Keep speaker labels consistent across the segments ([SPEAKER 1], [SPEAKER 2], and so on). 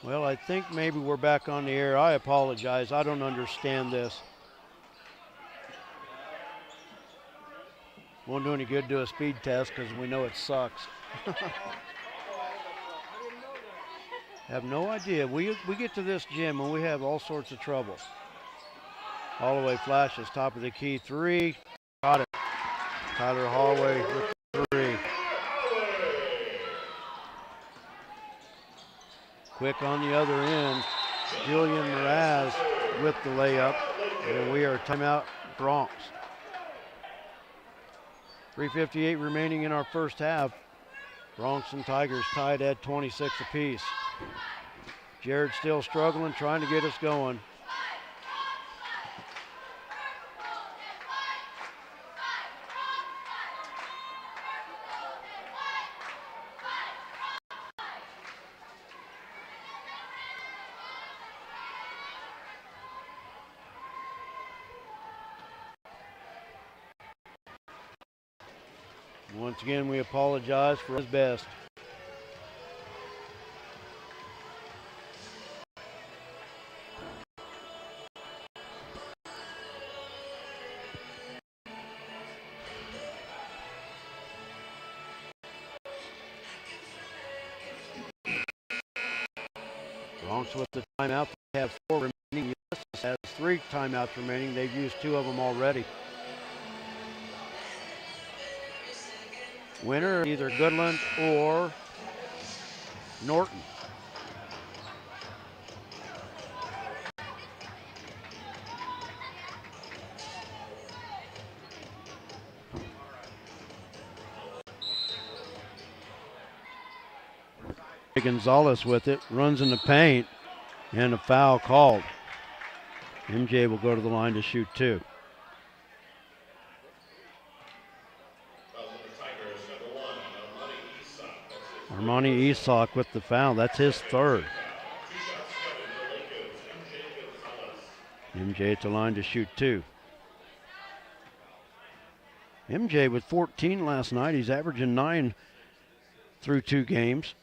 [SPEAKER 1] Well, I think maybe we're back on the air. I apologize. I don't understand this. Won't do any good to do a speed test because we know it sucks. Have no idea. We get to this gym and we have all sorts of trouble. Holloway flashes, top of the key, three. Got it. Tyler Holloway with the three. Quick on the other end. Julian Mraz with the layup. And we are timeout Bronx. 3:58 remaining in our first half. Bronx and Tigers tied at 26 apiece. Jared still struggling, trying to get us going. Once again, we apologize for his best. Bronx with the timeout. They have 4 remaining. Ulysses has 3 timeouts remaining. They've used 2 of them already. Winner, either Goodland or Norton. Gonzalez with it, runs in the paint, and a foul called. MJ will go to the line to shoot 2. Armani Isak with the foul. That's his 3rd. MJ at the line to shoot 2. MJ with 14 last night. He's averaging 9 through 2 games.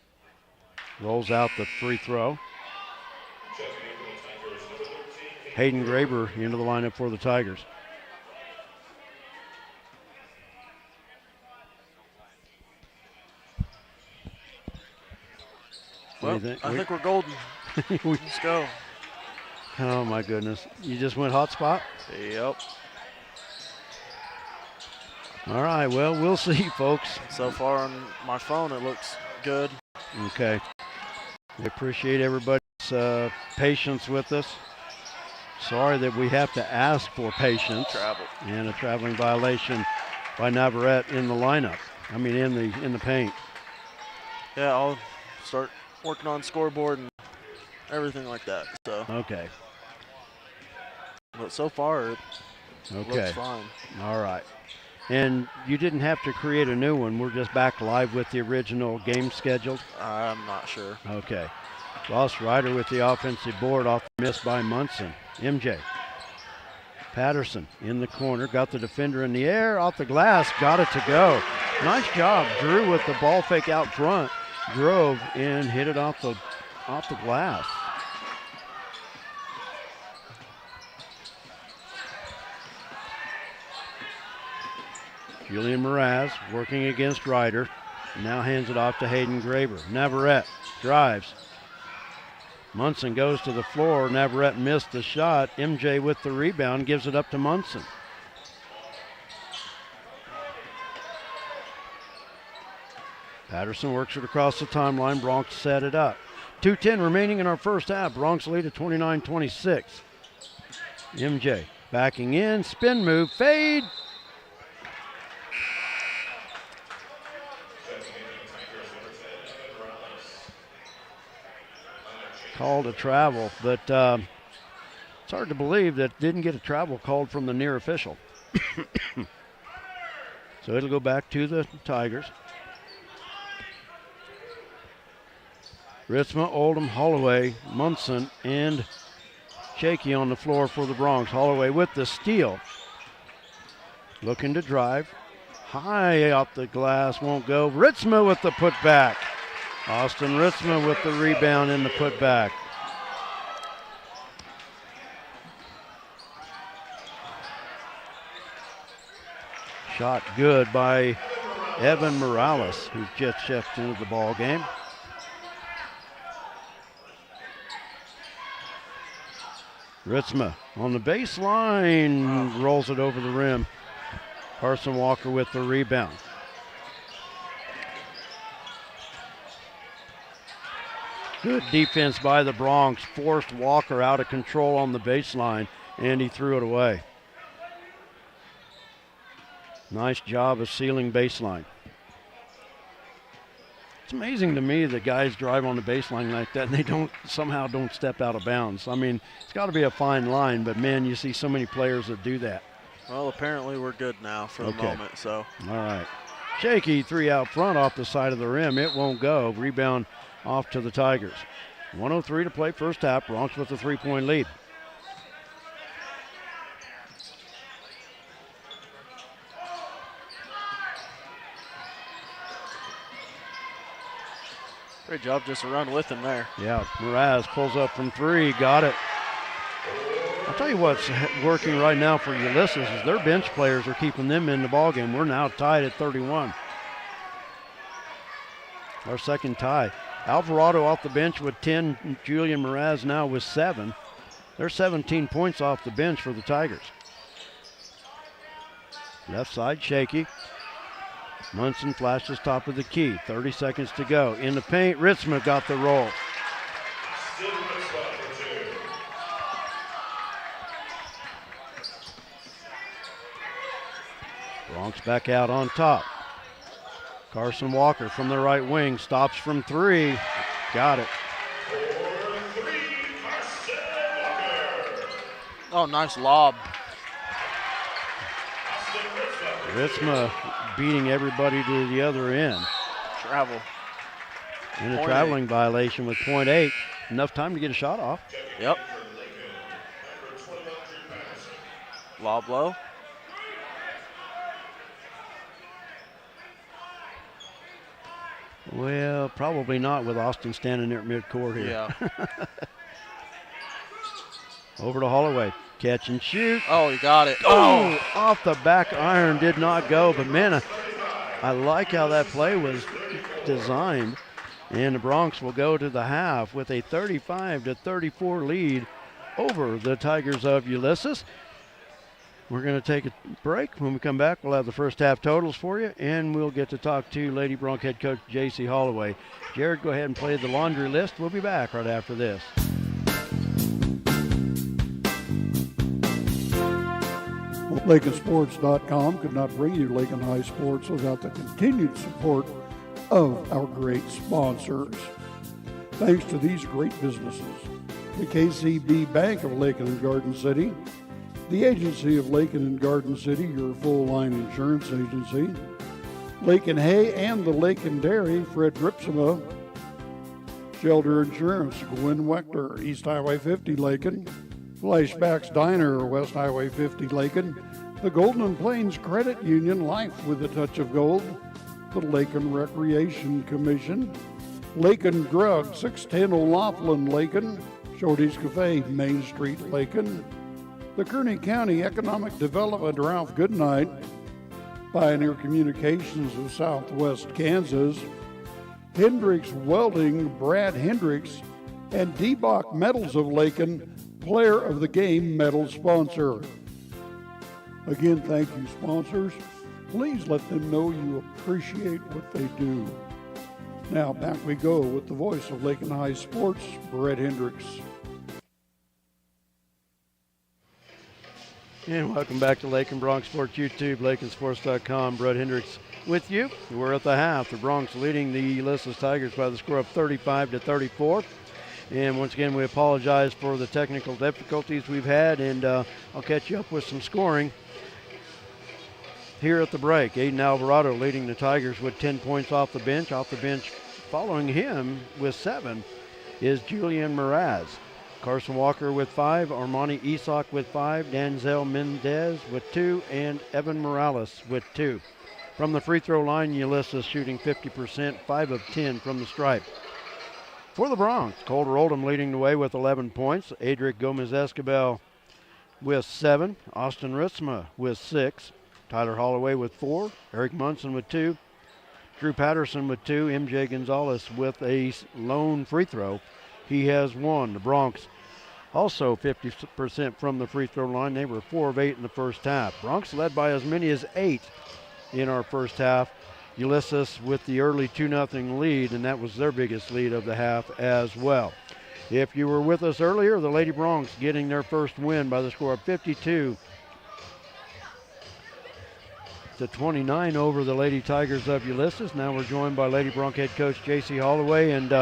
[SPEAKER 1] Rolls out the free throw. Hayden Graber into the lineup for the Tigers.
[SPEAKER 2] Well, I think we're golden. Let's go.
[SPEAKER 1] Oh my goodness. You just went hot spot?
[SPEAKER 2] Yep.
[SPEAKER 1] All right, well, we'll see, folks.
[SPEAKER 2] So far on my phone, it looks good.
[SPEAKER 1] Okay. We appreciate everybody's patience with us. Sorry that we have to ask for patience.
[SPEAKER 2] Travel.
[SPEAKER 1] And a traveling violation by Navarrete in the lineup. I mean, in the paint.
[SPEAKER 2] Yeah, I'll start working on scoreboard and everything like that. So.
[SPEAKER 1] Okay.
[SPEAKER 2] But so far, it looks fine.
[SPEAKER 1] All right. And you didn't have to create a new one. We're just back live with the original game scheduled?
[SPEAKER 2] I'm not sure.
[SPEAKER 1] Okay. Ross Ryder with the offensive board off the miss by Munson. MJ. Patterson in the corner, got the defender in the air, off the glass, got it to go. Nice job, Drew with the ball fake out front, drove and hit it off the glass. Julian Mraz working against Ryder, now hands it off to Hayden Graber. Navarrete drives. Munson goes to the floor. Navarrete missed the shot. MJ with the rebound, gives it up to Munson. Patterson works it across the timeline. Bronx set it up. 2:10 remaining in our first half. Bronx lead at 29-26. MJ backing in, spin move, fade. Called a travel, but it's hard to believe that didn't get a travel called from the near official. So it'll go back to the Tigers. Ritzma, Oldham, Holloway, Munson, and Shaky on the floor for the Bronx. Holloway with the steal. Looking to drive. High out the glass, won't go. Ritzma with the putback. Austin Ritzma with the rebound and the putback. Shot good by Evan Morales, who just stepped into the ball game. Ritzma on the baseline, rolls it over the rim. Carson Walker with the rebound. Good defense by the Bronx, forced Walker out of control on the baseline, and he threw it away. Nice job of sealing baseline. It's amazing to me that guys drive on the baseline like that and they somehow don't step out of bounds. I mean, it's got to be a fine line, but man, you see so many players that do that.
[SPEAKER 2] Well, apparently we're good now for the moment, so.
[SPEAKER 1] All right. Shaky three out front off the side of the rim. It won't go. Rebound off to the Tigers. 1:03 to play first half. Bronx with a 3-point lead.
[SPEAKER 2] Great job just to run with him there.
[SPEAKER 1] Yeah, Mraz pulls up from three, got it. I'll tell you what's working right now for Ulysses is their bench players are keeping them in the ballgame. We're now tied at 31. Our second tie. Alvarado off the bench with 10, Julian Mraz now with 7. There's 17 points off the bench for the Tigers. Left side, Shaky. Munson flashes top of the key. 30 seconds to go. In the paint, Ritzma got the roll. Bronx back out on top. Carson Walker from the right wing stops from three. Got it.
[SPEAKER 2] Oh, nice lob.
[SPEAKER 1] Ritzma beating everybody to the other end.
[SPEAKER 2] Travel.
[SPEAKER 1] In a traveling violation with .8. Enough time to get a shot off.
[SPEAKER 2] Yep. Lob low.
[SPEAKER 1] Well, probably not with Austin standing there at midcourt here.
[SPEAKER 2] Yeah.
[SPEAKER 1] Over to Holloway. Catch and shoot.
[SPEAKER 2] Oh, he got it.
[SPEAKER 1] Oh, off the back iron, did not go. But man, I like how that play was designed. And the Bronx will go to the half with a 35-34 lead over the Tigers of Ulysses. We're going to take a break. When we come back, we'll have the first half totals for you, and we'll get to talk to Lady Bronx head coach J.C. Holloway. Jared, go ahead and play the laundry list. We'll be back right after this.
[SPEAKER 3] LakinSports.com could not bring you Lakin High Sports without the continued support of our great sponsors. Thanks to these great businesses: the KCB Bank of Lakin and Garden City, the Agency of Lakin and Garden City, your full-line insurance agency, Lakin Hay and the Lakin Dairy, Fred Ripsima, Shelter Insurance, Gwen Wechter, East Highway 50 Lakin, Flashbacks Diner, West Highway 50 Lakin, the Golden Plains Credit Union, Life with a Touch of Gold, the Lakin Recreation Commission, Lakin Drug, 610 O'Laughlin Lakin, Shorty's Cafe, Main Street Lakin, the Kearney County Economic Development, Ralph Goodnight, Pioneer Communications of Southwest Kansas, Hendricks Welding, Brad Hendricks, and D-Bach Metals of Lakin, Player of the Game medal sponsor. Again, thank you, sponsors. Please let them know you appreciate what they do. Now, back we go with the voice of Lakin High Sports, Brett Hendricks.
[SPEAKER 1] And welcome back to Lakin Bronx Sports YouTube, LakinSports.com. Brett Hendricks with you. We're at the half. The Bronx leading the Ulysses Tigers by the score of 35-34. And once again, we apologize for the technical difficulties we've had, and I'll catch you up with some scoring here at the break. Aiden Alvarado leading the Tigers with 10 points off the bench. Off the bench, following him with 7 is Julian Mraz. Carson Walker with 5, Armani Isak with 5, Danzel Mendez with 2, and Evan Morales with 2. From the free throw line, Ulysses shooting 50%, 5 of 10 from the stripe. For the Bronx, Colter Oldham leading the way with 11 points. Adric Gomez-Escabel with 7. Austin Ritzma with 6. Tyler Holloway with 4. Eric Munson with 2. Drew Patterson with 2. MJ Gonzalez with a lone free throw. He has 1. The Bronx also 50% from the free throw line. They were 4 of 8 in the first half. Bronx led by as many as 8 in our first half. Ulysses with the early 2-0 lead, and that was their biggest lead of the half as well. If you were with us earlier, the Lady Bronx getting their first win by the score of 52-29 over the Lady Tigers of Ulysses. Now we're joined by Lady Bronx head coach J.C. Holloway, and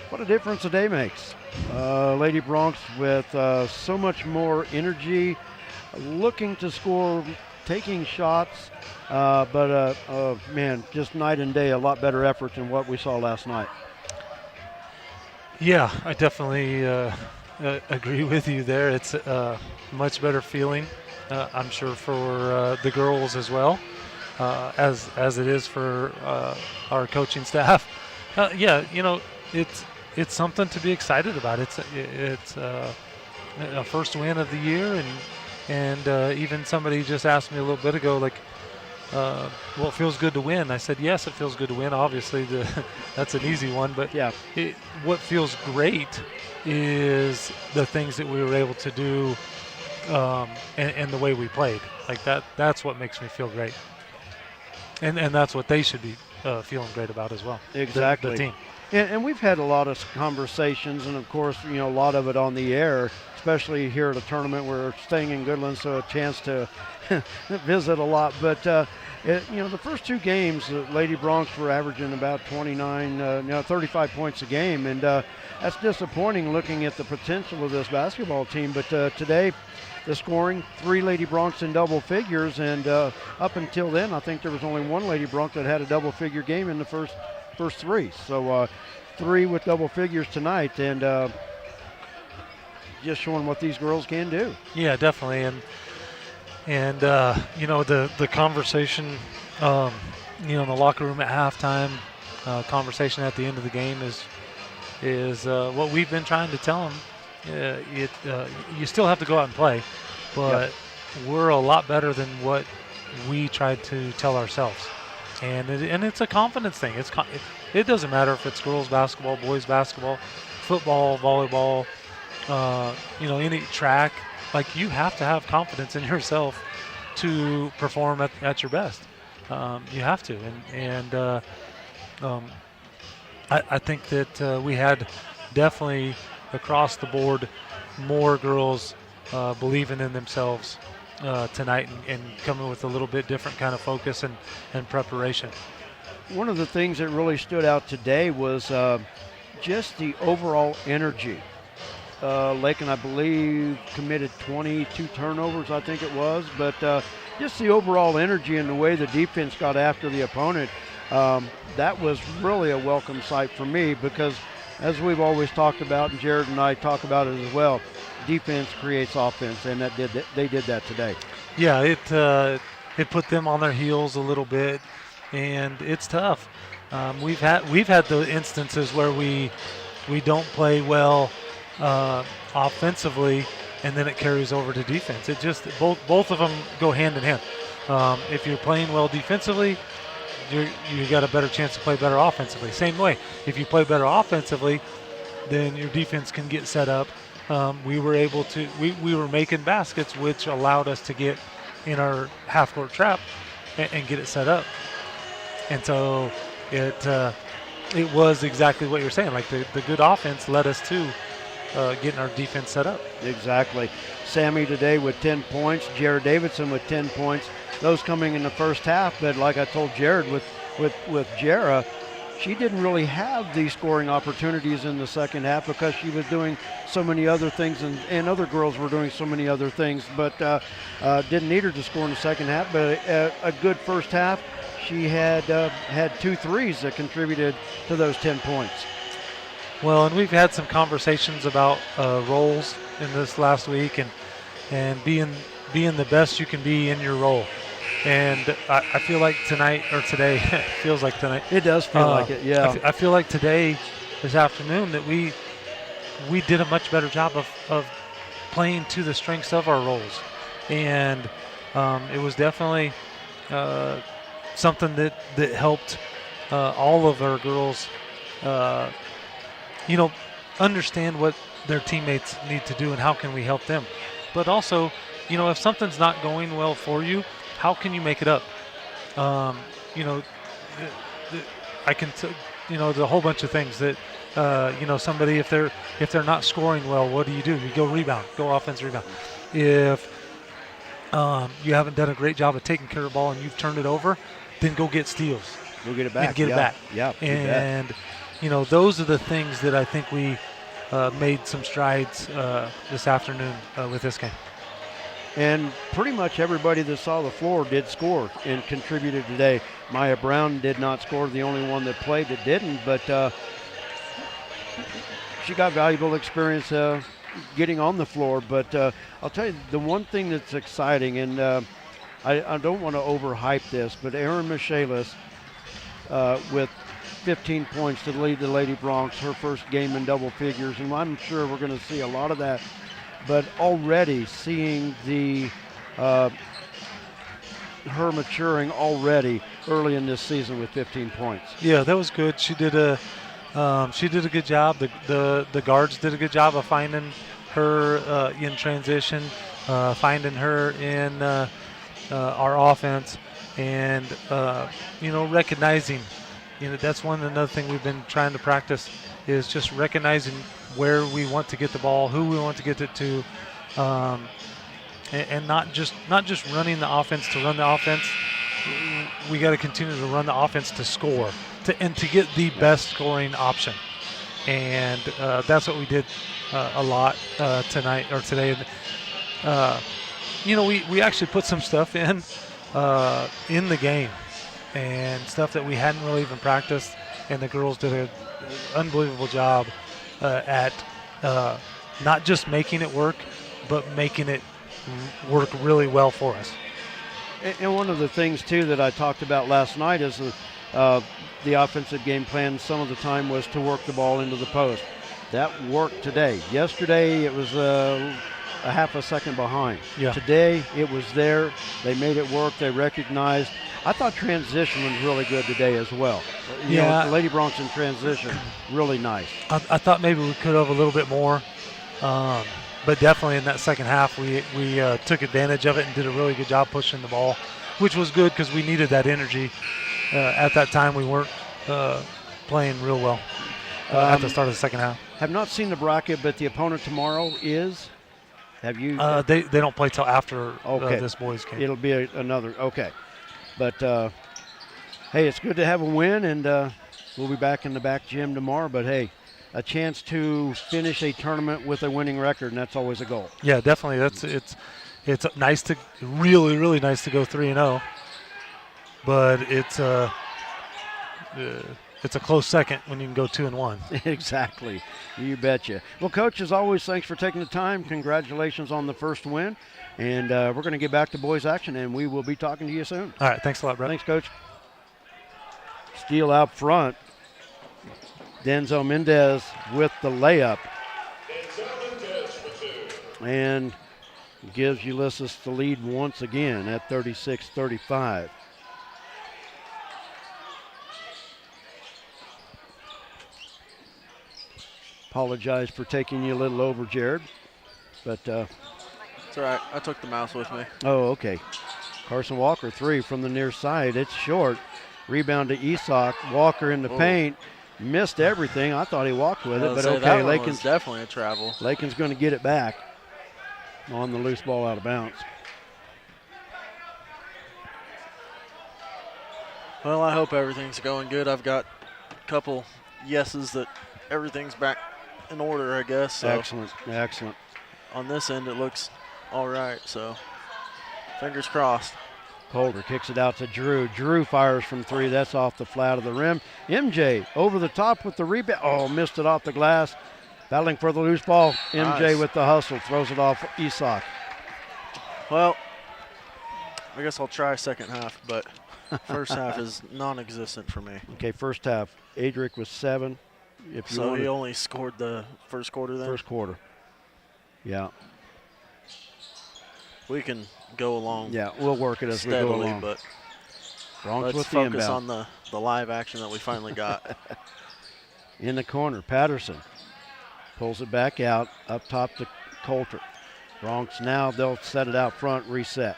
[SPEAKER 1] what a difference a day makes. Lady Bronx with so much more energy, looking to score, taking shots, but man, just night and day, a lot better effort than what we saw last night.
[SPEAKER 4] Yeah, I definitely agree with you there. It's a much better feeling, I'm sure, for the girls as well, as it is for our coaching staff. Yeah, you know, it's something to be excited about. It's a first win of the year, and even somebody just asked me a little bit ago, like, well, it feels good to win. I said, yes, it feels good to win. Obviously, that's an easy one. But
[SPEAKER 1] yeah,
[SPEAKER 4] what feels great is the things that we were able to do and the way we played. Like that's what makes me feel great. And that's what they should be feeling great about as well.
[SPEAKER 1] Exactly.
[SPEAKER 4] The team.
[SPEAKER 1] And we've had a lot of conversations, and of course, you know, a lot of it on the air, especially here at a tournament. We're staying in Goodland, so a chance to visit a lot. But you know, the first 2 games, Lady Bronx were averaging about 35 points a game, and that's disappointing looking at the potential of this basketball team. But today, the scoring, 3 Lady Bronx in double figures, and up until then, I think there was only 1 Lady Bronx that had a double-figure game in the first 3. So 3 with double figures tonight, and just showing what these girls can do.
[SPEAKER 4] Yeah, definitely. And you know, the conversation, you know, in the locker room at halftime, conversation at the end of the game is what we've been trying to tell them. You still have to go out and play, but we're a lot better than what we tried to tell ourselves. And it's a confidence thing. It doesn't matter if it's girls basketball, boys basketball, football, volleyball, you know, any track. Like, you have to have confidence in yourself to perform at your best. You have to. And I think that we had definitely across the board more girls believing in themselves tonight and coming with a little bit different kind of focus and preparation.
[SPEAKER 1] One of the things that really stood out today was just the overall energy. Lakin, I believe, committed 22 turnovers, I think it was, but just the overall energy and the way the defense got after the opponent, that was really a welcome sight for me, because as we've always talked about, and Jared and I talk about it as well, defense creates offense, and they did that today.
[SPEAKER 4] Yeah, it put them on their heels a little bit, and it's tough. We've had the instances where we don't play well offensively, and then it carries over to defense. It just both of them go hand in hand. If you're playing well defensively, you got a better chance to play better offensively. Same way, if you play better offensively, then your defense can get set up. We were making baskets, which allowed us to get in our half-court trap and get it set up. And so it was exactly what you're saying. Like the good offense led us to getting our defense set up.
[SPEAKER 1] Exactly. Sammy today with 10 points. Jared Davidson with 10 points. Those coming in the first half. But like I told Jared, with Jara, she didn't really have these scoring opportunities in the second half because she was doing so many other things, and other girls were doing so many other things. But didn't need her to score in the second half. But a good first half. She had 2 threes that contributed to those 10 points.
[SPEAKER 4] Well, and we've had some conversations about roles in this last week, and being the best you can be in your role. And I feel like tonight or today feels like tonight.
[SPEAKER 1] It does feel like it, yeah.
[SPEAKER 4] I feel like today, this afternoon, that we did a much better job of playing to the strengths of our roles, and it was definitely something that helped all of our girls, understand what their teammates need to do and how can we help them. But also, if something's not going well for you, how can you make it up? I can, there's a whole bunch of things that, somebody, if they're not scoring well, what do? You go rebound, go offense rebound. If you haven't done a great job of taking care of the ball and you've turned it over, then go get steals.
[SPEAKER 1] Go get it back.
[SPEAKER 4] And get it back.
[SPEAKER 1] Yeah.
[SPEAKER 4] And, those are the things that I think we made some strides this afternoon with this game.
[SPEAKER 1] And pretty much everybody that saw the floor did score and contributed today. Maya Brown did not score, the only one that played that didn't, but she got valuable experience getting on the floor. But I'll tell you, the one thing that's exciting, and I don't want to overhype this, but Erin Michaelis with 15 points to lead the Lady Bronx, her first game in double figures, and I'm sure we're going to see a lot of that. But already seeing her maturing already early in this season with 15 points.
[SPEAKER 4] Yeah, that was good. She did a good job. The guards did a good job of finding her in transition, finding her in our offense, and recognizing. That's another thing we've been trying to practice is just recognizing where we want to get the ball, who we want to get it to, and not just running the offense to run the offense. We got to continue to run the offense to score, to get the best scoring option, and that's what we did a lot tonight or today. We actually put some stuff in the game, and stuff that we hadn't really even practiced, and the girls did an unbelievable job at not just making it work, but making it work really well for us.
[SPEAKER 1] And one of the things, too, that I talked about last night is the offensive game plan some of the time was to work the ball into the post. That worked today. Yesterday, it was a half a second behind.
[SPEAKER 4] Yeah.
[SPEAKER 1] Today, it was there. They made it work. They recognized. I thought transition was really good today as well. Lady Bronx in transition, really nice.
[SPEAKER 4] I thought maybe we could have a little bit more, but definitely in that second half we took advantage of it and did a really good job pushing the ball, which was good because we needed that energy. At that time, we weren't playing real well at the start of the second half.
[SPEAKER 1] Have not seen the bracket, but the opponent tomorrow is? Have you?
[SPEAKER 4] They don't play till after this boys' game.
[SPEAKER 1] It'll be another. Okay. But, hey, it's good to have a win, and we'll be back in the back gym tomorrow. But, hey, a chance to finish a tournament with a winning record, and that's always a goal.
[SPEAKER 4] Yeah, definitely. It's nice to really, really nice to go 3-0. But it's a close second when you can go 2-1.
[SPEAKER 1] Exactly. You betcha. Well, Coach, as always, thanks for taking the time. Congratulations on the first win. And we're going to get back to boys action, and we will be talking to you soon.
[SPEAKER 4] All right. Thanks a lot, Brett.
[SPEAKER 1] Thanks, Coach. Steele out front. Denzel Mendez with the layup. And gives Ulysses the lead once again at 36-35. Apologize for taking you a little over, Jared. But
[SPEAKER 2] It's all right. I took the mouse with me.
[SPEAKER 1] oh, okay. Carson Walker, three from the near side. It's short. Rebound to Isak. Walker in the paint. Missed everything. I thought he walked with it, but okay.
[SPEAKER 2] That one
[SPEAKER 1] Lakin's
[SPEAKER 2] was definitely a travel.
[SPEAKER 1] Lakin's going to get it back on the loose ball out of bounds.
[SPEAKER 2] Well, I hope everything's going good. I've got a couple yeses that everything's back in order, I guess. So
[SPEAKER 1] Excellent.
[SPEAKER 2] on this end, it looks all right. So fingers crossed.
[SPEAKER 1] Holder kicks it out to Drew. Drew fires from three. That's off the flat of the rim. MJ over the top with the rebound. Oh, missed it off the glass. Battling for the loose ball. MJ
[SPEAKER 2] Nice.
[SPEAKER 1] with the hustle. Throws it off Isak.
[SPEAKER 2] Well, I guess I'll try second half, but first half is non-existent for me.
[SPEAKER 1] Okay, first half. Adric was 7. If you
[SPEAKER 2] So
[SPEAKER 1] wanted-
[SPEAKER 2] he only scored the first quarter then?
[SPEAKER 1] First quarter. Yeah.
[SPEAKER 2] We can go along
[SPEAKER 1] Yeah, we'll work it as we go
[SPEAKER 2] steadily,
[SPEAKER 1] along.
[SPEAKER 2] but
[SPEAKER 1] Bronx
[SPEAKER 2] let's
[SPEAKER 1] with the
[SPEAKER 2] focus
[SPEAKER 1] inbound.
[SPEAKER 2] on the live action that we finally got.
[SPEAKER 1] In the corner, Patterson pulls it back out, up top to Coulter. Bronx now, they'll set it out front, reset.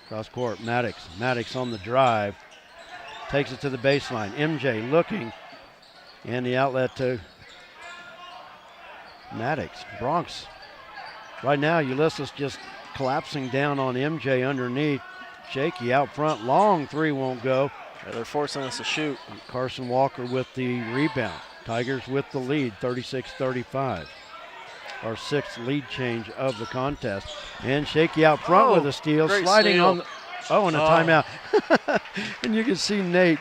[SPEAKER 1] Cross court, Maddox. Maddox on the drive. Takes it to the baseline. MJ looking. And the outlet to Maddox. Bronx. Right now, Ulysses just collapsing down on MJ underneath. Shaky out front. Long three won't go.
[SPEAKER 2] Yeah, they're forcing us to shoot.
[SPEAKER 1] Carson Walker with the rebound. Tigers with the lead, 36-35. Our 6th lead change of the contest. And Shaky out front with a steal.
[SPEAKER 2] Great
[SPEAKER 1] Sliding
[SPEAKER 2] steal.
[SPEAKER 1] on the, and a timeout. And you can see Nate,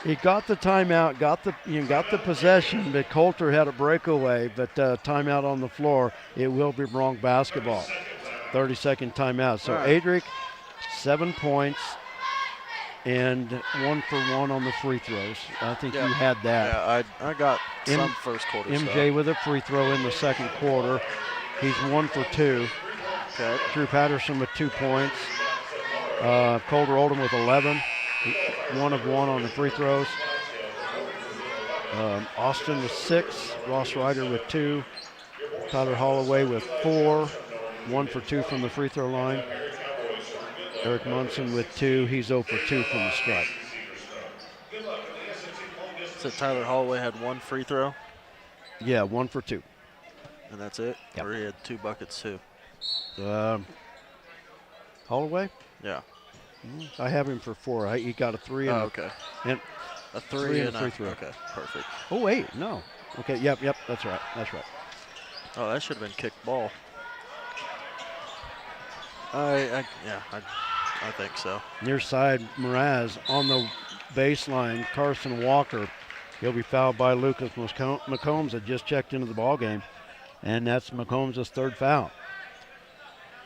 [SPEAKER 1] he got the timeout, got the possession, but Coulter had a breakaway, but timeout on the floor. It will be Bronx basketball. 30-second timeout. So Adric, 7 points and 1 for 1 on the free throws. I think you had that.
[SPEAKER 2] Yeah, I got some first quarter
[SPEAKER 1] MJ
[SPEAKER 2] stuff.
[SPEAKER 1] with a free throw in the second quarter. He's 1 for 2.
[SPEAKER 2] Okay.
[SPEAKER 1] Drew Patterson with 2 points. Colter Oldham with 11. 1 of 1 on the free throws. Austin with 6. Ross Ryder with 2. Tyler Holloway with 4. 1 for 2 from the free throw line. Eric Munson with 2. He's 0 for 2 from the stripe.
[SPEAKER 2] So Tyler Holloway had 1 free throw,
[SPEAKER 1] Yeah, 1 for 2.
[SPEAKER 2] and that's it?
[SPEAKER 1] Yep.
[SPEAKER 2] Or he had 2 buckets too?
[SPEAKER 1] Holloway?
[SPEAKER 2] Yeah.
[SPEAKER 1] I have him for 4. He got a 3 and,
[SPEAKER 2] Okay.
[SPEAKER 1] and
[SPEAKER 2] A 3
[SPEAKER 1] 3
[SPEAKER 2] and
[SPEAKER 1] and
[SPEAKER 2] a
[SPEAKER 1] free throw.
[SPEAKER 2] Okay, perfect.
[SPEAKER 1] oh wait, no. Okay, yep, that's right.
[SPEAKER 2] Oh, that should have been kicked ball. I think so.
[SPEAKER 1] Near side, Mraz on the baseline. Carson Walker. He'll be fouled by Lucas McCombs that just checked into the ball game, and that's McCombs' 3rd foul.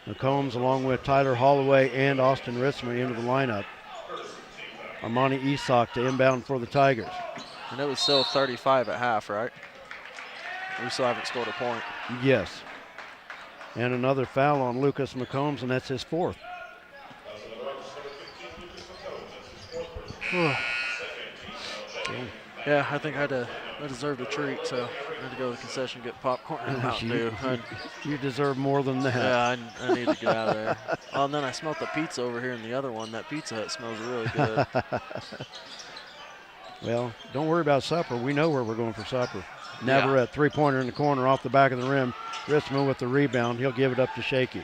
[SPEAKER 1] McCombs, along with Tyler Holloway and Austin Ritzman, into the lineup. Armani Isak to inbound for the Tigers.
[SPEAKER 2] And it was still 35 at half, right? We still haven't scored a point.
[SPEAKER 1] Yes. And another foul on Lucas McCombs, and that's his 4th.
[SPEAKER 2] Yeah, I think I deserved a treat, so I had to go to the concession, get popcorn and Mountain Dew.
[SPEAKER 1] You deserve more than that.
[SPEAKER 2] Yeah, I need to get out of there. Oh, and then I smelled the pizza over here in the other one. That Pizza Hut smells really good.
[SPEAKER 1] Well, don't worry about supper. We know where we're going for supper. Navarrete, 3-pointer in the corner off the back of the rim. Ritzman with the rebound. He'll give it up to Shaky.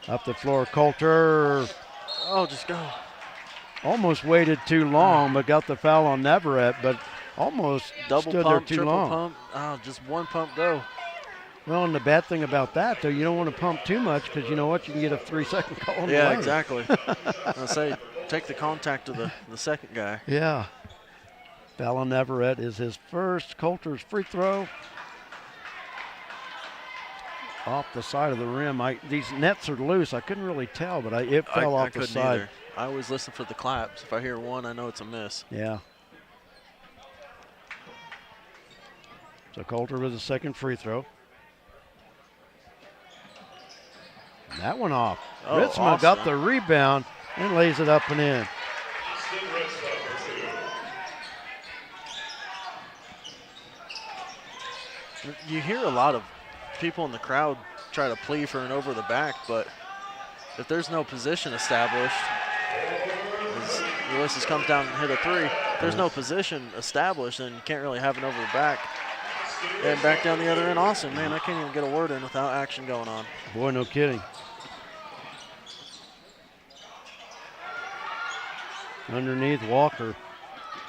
[SPEAKER 1] Up the floor, Coulter.
[SPEAKER 2] Oh, just go.
[SPEAKER 1] Almost waited too long, but got the foul on Navarrete, but almost
[SPEAKER 2] Double
[SPEAKER 1] stood
[SPEAKER 2] pump,
[SPEAKER 1] there too
[SPEAKER 2] triple
[SPEAKER 1] long.
[SPEAKER 2] pump. Oh, just one pump go.
[SPEAKER 1] Well, and the bad thing about that, though, you don't want to pump too much because you know what? You can get a 3-second call on the
[SPEAKER 2] Yeah,
[SPEAKER 1] lane.
[SPEAKER 2] exactly. I say take the contact of the second guy.
[SPEAKER 1] Yeah. Foul on Navarrete is his first. Coulter's free throw. Off the side of the rim. These nets are loose. I couldn't really tell, but it fell off the
[SPEAKER 2] couldn't
[SPEAKER 1] side.
[SPEAKER 2] either. I always listen for the claps. If I hear one, I know it's a miss.
[SPEAKER 1] Yeah. So Coulter with a second free throw. And that one off.
[SPEAKER 2] Oh,
[SPEAKER 1] Ritzman got the rebound and lays it up and in.
[SPEAKER 2] You hear a lot of people in the crowd try to plea for an over the back, but if there's no position established, as Ulysses comes down and hit a 3, if there's no position established, then you can't really have an over the back. And back down the other end, Austin, man, I can't even get a word in without action going on.
[SPEAKER 1] Boy, no kidding. Underneath, Walker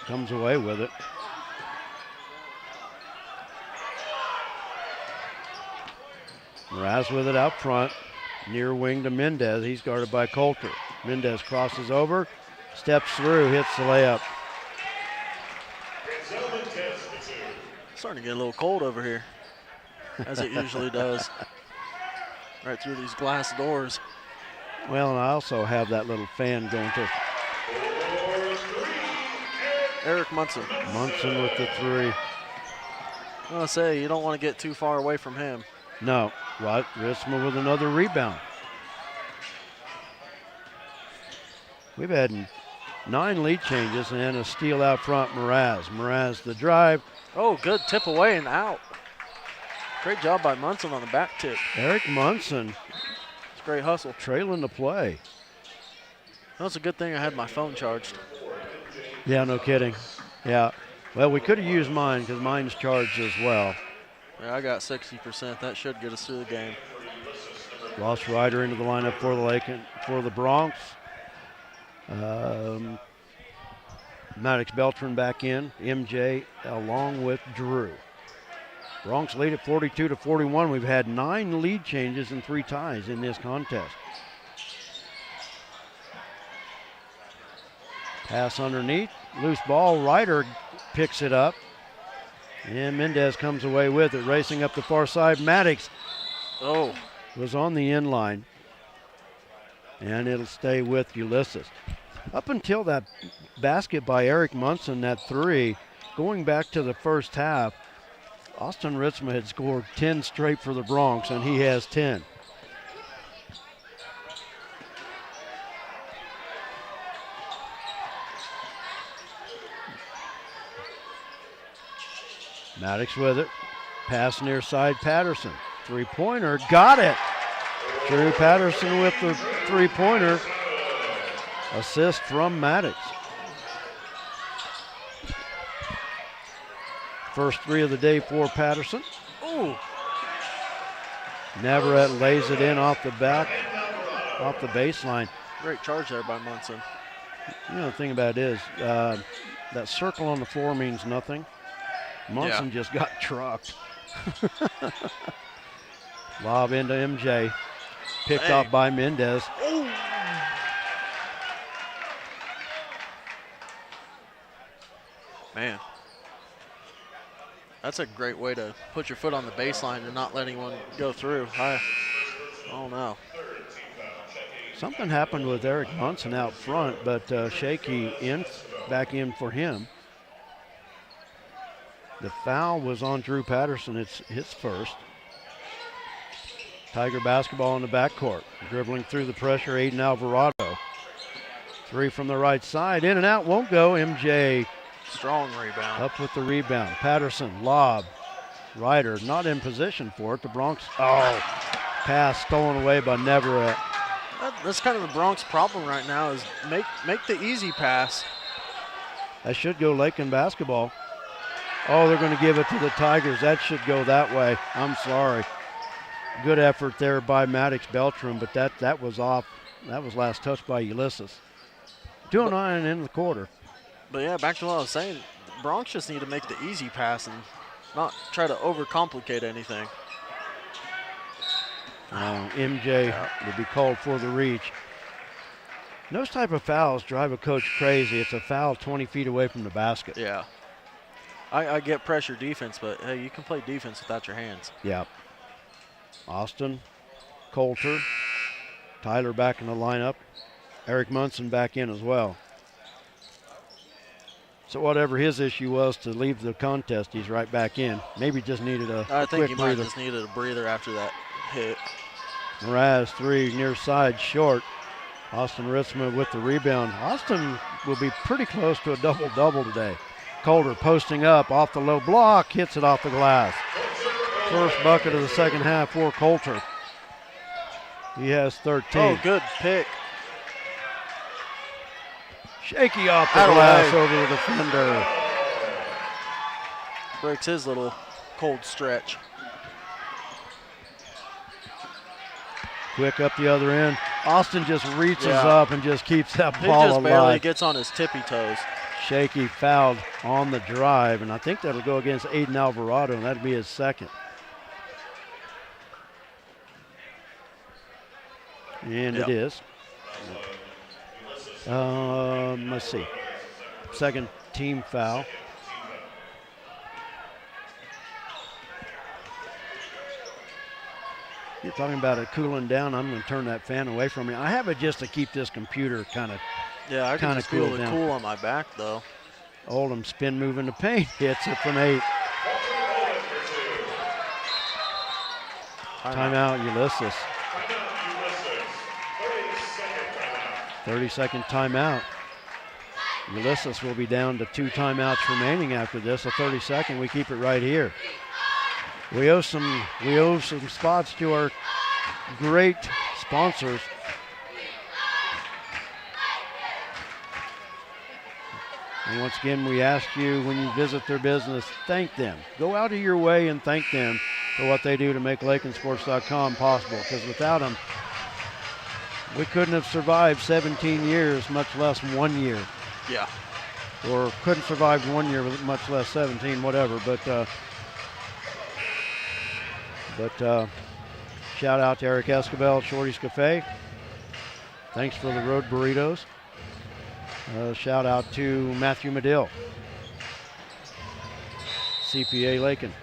[SPEAKER 1] comes away with it. Mraz with it out front. Near wing to Mendez. He's guarded by Coulter. Mendez crosses over, steps through, hits the layup.
[SPEAKER 2] Starting to get a little cold over here, as it usually does. right through these glass doors.
[SPEAKER 1] Well, and I also have that little fan going to
[SPEAKER 2] Eric Munson.
[SPEAKER 1] Munson with the 3.
[SPEAKER 2] I'm going to say, you don't want to get too far away from him.
[SPEAKER 1] No, right. Ritzma with another rebound. We've had 9 lead changes and then a steal out front, Mraz. Mraz the drive.
[SPEAKER 2] Oh, good tip away and out. Great job by Munson on the back tip.
[SPEAKER 1] Eric Munson.
[SPEAKER 2] It's a great hustle.
[SPEAKER 1] Trailing the play.
[SPEAKER 2] That's a good thing I had my phone charged.
[SPEAKER 1] Yeah, no kidding. Yeah. Well, we could have used mine because mine's charged as well.
[SPEAKER 2] Yeah, I got 60%. That should get us through the game.
[SPEAKER 1] Ross Ryder into the lineup for the Lakin, for the Bronx. Maddox Beltran back in. MJ along with Drew. Bronx lead at 42-41. We've had 9 lead changes and 3 ties in this contest. Pass underneath. Loose ball. Ryder picks it up. And Mendez comes away with it. Racing up the far side. Maddox was on the end line. And it'll stay with Ulysses. Up until that basket by Eric Munson, that 3, going back to the first half, Austin Ritzma had scored 10 straight for the Bronx, and he has 10. Maddox with it. Pass near side, Patterson. 3-pointer, got it. Drew Patterson with the 3-pointer. Assist from Maddox. First 3 of the day for Patterson.
[SPEAKER 2] Ooh.
[SPEAKER 1] Navarrete lays it in off the back, off the baseline.
[SPEAKER 2] Great charge there by Munson.
[SPEAKER 1] You know, the thing about it is, that circle on the floor means nothing. Munson just got trucked. Lob into MJ. Picked off by Mendez.
[SPEAKER 2] Ooh. Man. That's a great way to put your foot on the baseline and not let anyone go through. I don't know.
[SPEAKER 1] Something happened with Eric Munson out front, but Shaky back in for him. The foul was on Drew Patterson. It's his first. Tiger basketball in the backcourt. Dribbling through the pressure, Aiden Alvarado. 3 from the right side. In and out, won't go. MJ.
[SPEAKER 2] Strong rebound.
[SPEAKER 1] Up with the rebound. Patterson, lob. Ryder not in position for it. The Bronx, pass stolen away by Navarrete.
[SPEAKER 2] That's kind of the Bronx problem right now is make the easy pass.
[SPEAKER 1] That should go Lakin basketball. Oh, they're going to give it to the Tigers. That should go that way. I'm sorry. Good effort there by Maddox Beltran, but that was off. That was last touched by Ulysses. 2:09 in the quarter.
[SPEAKER 2] But yeah, back to what I was saying. The Bronx just need to make the easy pass and not try to overcomplicate anything.
[SPEAKER 1] MJ would be called for the reach. Those type of fouls drive a coach crazy. It's a foul 20 feet away from the basket.
[SPEAKER 2] Yeah. I get pressure defense, but hey, you can play defense without your hands.
[SPEAKER 1] Yeah. Austin, Coulter, Tyler back in the lineup. Eric Munson back in as well. So whatever his issue was to leave the contest, he's right back in. Maybe just needed a
[SPEAKER 2] I think
[SPEAKER 1] quick
[SPEAKER 2] he
[SPEAKER 1] breather.
[SPEAKER 2] might just needed a breather after that hit.
[SPEAKER 1] Mraz 3 near side short. Austin Ritzma with the rebound. Austin will be pretty close to a double-double today. Coulter posting up off the low block, hits it off the glass. First bucket of the second half for Coulter. He has 13.
[SPEAKER 2] Oh, good pick.
[SPEAKER 1] Shaky off the glass over the defender.
[SPEAKER 2] Breaks his little cold stretch.
[SPEAKER 1] Quick up the other end. Austin just reaches up and just keeps that
[SPEAKER 2] He
[SPEAKER 1] ball
[SPEAKER 2] just
[SPEAKER 1] alive.
[SPEAKER 2] barely gets on his tippy toes.
[SPEAKER 1] Shaky fouled on the drive, and I think that'll go against Aiden Alvarado, and that'll be his second. And it is. Let's see. Second team foul. You're talking about it cooling down. I'm going to turn that fan away from me. I have it just to keep this computer kind of
[SPEAKER 2] Yeah, I can just feel
[SPEAKER 1] cool
[SPEAKER 2] the
[SPEAKER 1] down.
[SPEAKER 2] cool on my back, though.
[SPEAKER 1] Oldham spin move in the paint. Hits it from 8. Timeout, Ulysses. 30-second timeout. Ulysses will be down to 2 timeouts remaining after this. A 30-second, we keep it right here. We owe some spots to our great sponsors. And once again, we ask you when you visit their business, thank them. Go out of your way and thank them for what they do to make LakinSports.com possible, because without them, we couldn't have survived 17 years, much less 1 year.
[SPEAKER 2] Yeah.
[SPEAKER 1] Or couldn't survive 1 year, much less 17, whatever. But shout out to Eric Escobar, Shorty's Cafe. Thanks for the road burritos. Shout out to Matthew Medill, CPA Lakin.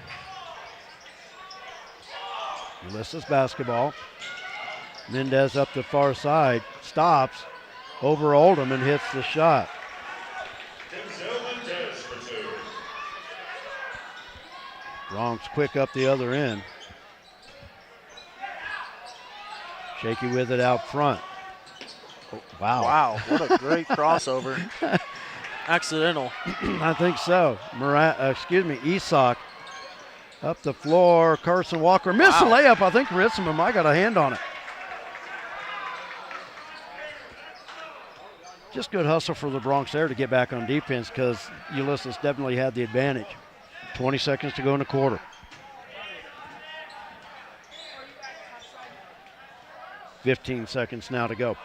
[SPEAKER 1] Ulysses basketball. Mendez up the far side, stops over Oldham and hits the shot. Bronx quick up the other end. Shaky with it out front. Oh, wow.
[SPEAKER 2] Wow, what a great crossover. Accidental.
[SPEAKER 1] I think so. Isak up the floor. Carson Walker missed the layup. I think Ritzman might got a hand on it. Just good hustle for the Bronx there to get back on defense, because Ulysses definitely had the advantage. 20 seconds to go in the quarter. $15 seconds now to go.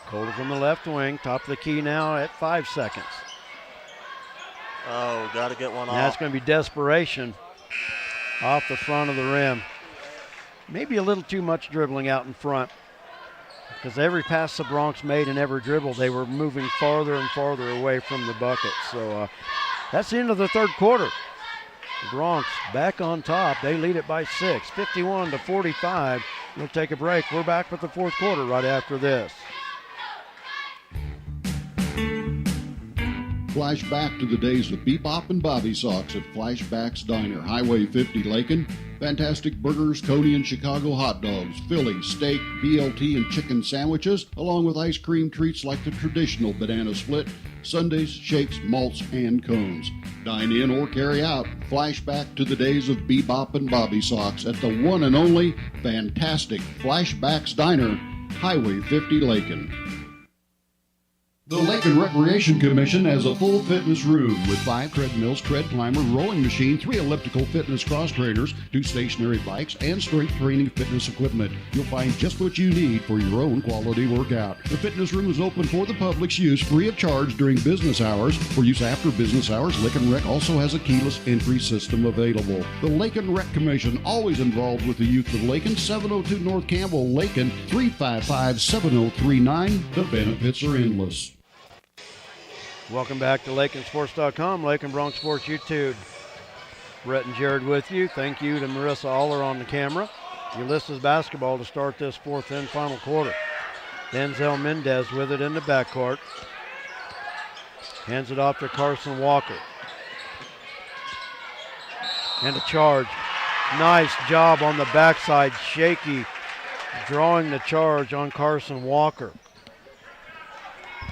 [SPEAKER 1] Colder from the left wing, top of the key now at 5 seconds.
[SPEAKER 2] Oh, got to get one off.
[SPEAKER 1] That's going to be desperation off the front of the rim. Maybe a little too much dribbling out in front, because every pass the Bronx made and every dribble, they were moving farther and farther away from the bucket. So that's the end of the third quarter. The Bronx back on top. They lead it by 6, 51-45. We'll take a break. We're back with the fourth quarter right after this.
[SPEAKER 5] Flashback to the days of Bebop and Bobby Sox at Flashback's Diner, Highway 50, Lakin. Fantastic burgers, Coney and Chicago hot dogs, Philly, steak, BLT, and chicken sandwiches, along with ice cream treats like the traditional banana split, sundaes, shakes, malts, and cones. Dine in or carry out. Flashback to the days of Bebop and Bobby Sox at the one and only fantastic Flashback's Diner, Highway 50, Lakin. The Lakin Recreation Commission has a full fitness room with 5 treadmills, tread climber, rowing machine, 3 elliptical fitness cross trainers, 2 stationary bikes, and strength training fitness equipment. You'll find just what you need for your own quality workout. The fitness room is open for the public's use free of charge during business hours. For use after business hours, Lakin Rec also has a keyless entry system available. The Lakin Rec Commission, always involved with the youth of Lakin, 702 North Campbell, Lakin, 355-7039. The benefits are endless.
[SPEAKER 1] Welcome back to LakinSports.com, Lakin Bronx Sports YouTube. Brett and Jared with you. Thank you to Marissa Aller on the camera. Ulysses basketball to start this fourth and final quarter. Denzel Mendez with it in the backcourt. Hands it off to Carson Walker. And a charge. Nice job on the backside. Shaky drawing the charge on Carson Walker.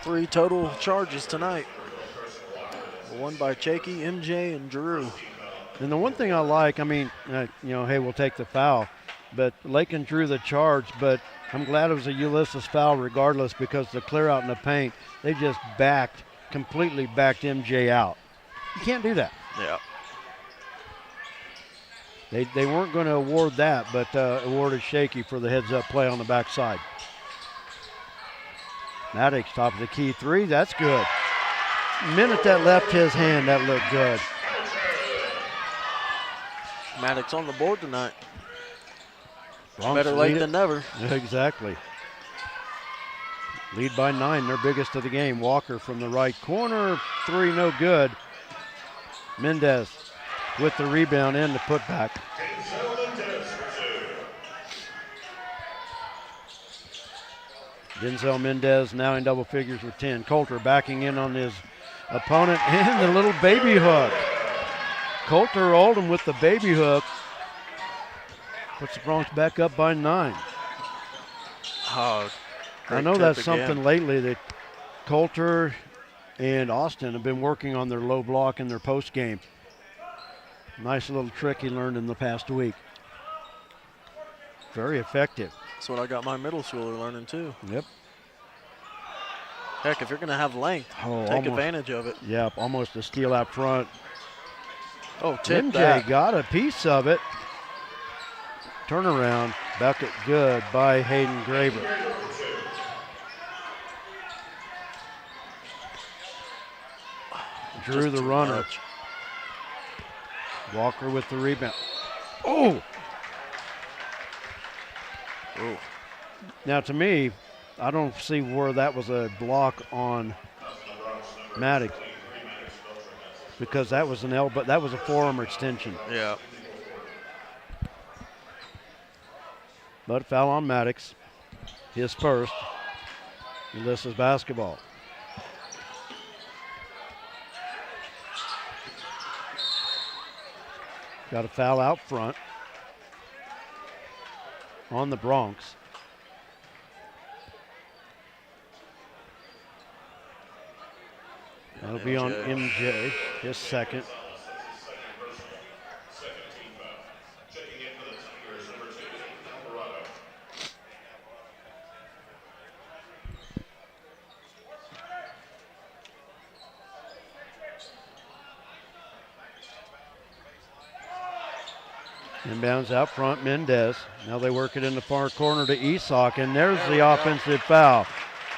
[SPEAKER 2] 3 total charges tonight. One by Chakey, MJ, and Drew.
[SPEAKER 1] And the one thing I like, hey, we'll take the foul. But Lakin drew the charge, but I'm glad it was a Ulysses foul regardless, because the clear out in the paint, they just completely backed MJ out. You can't do that.
[SPEAKER 2] Yeah.
[SPEAKER 1] They weren't going to award that, but awarded Shaky for the heads-up play on the backside. Maddox, top of the key 3, that's good. Minute that left his hand, that looked good.
[SPEAKER 2] Maddox on the board tonight.
[SPEAKER 1] Bronx
[SPEAKER 2] Better late than never.
[SPEAKER 1] Exactly. Lead by 9, their biggest of the game. Walker from the right corner, 3 no good. Mendez with the rebound and the putback. Denzel Mendez now in double figures with 10. Coulter backing in on his opponent and the little baby hook. Coulter Oldham with the baby hook. Puts the Bronx back up by 9.
[SPEAKER 2] Oh,
[SPEAKER 1] I know that's something lately that Coulter and Austin have been working on their low block in their post game. Nice little trick he learned in the past week. Very effective.
[SPEAKER 2] That's what I got my middle schooler learning too.
[SPEAKER 1] Yep.
[SPEAKER 2] Heck, if you're going to have length, take advantage of it.
[SPEAKER 1] Yep, almost a steal out front.
[SPEAKER 2] Oh, tip
[SPEAKER 1] MJ
[SPEAKER 2] that.
[SPEAKER 1] got a piece of it. Turnaround, bucket good by Hayden Graber. Drew
[SPEAKER 2] Just
[SPEAKER 1] the
[SPEAKER 2] too
[SPEAKER 1] runner.
[SPEAKER 2] much.
[SPEAKER 1] Walker with the rebound. Oh!
[SPEAKER 2] Ooh.
[SPEAKER 1] Now to me, I don't see where that was a block on Maddox because that was an elbow, that was a forearm extension.
[SPEAKER 2] Yeah.
[SPEAKER 1] But foul on Maddox, his first. Ulysses basketball. Got a foul out front on the Bronx. That'll be on MJ, his second. Inbounds out front, Mendez. Now they work it in the far corner to Esock, and there's the offensive foul.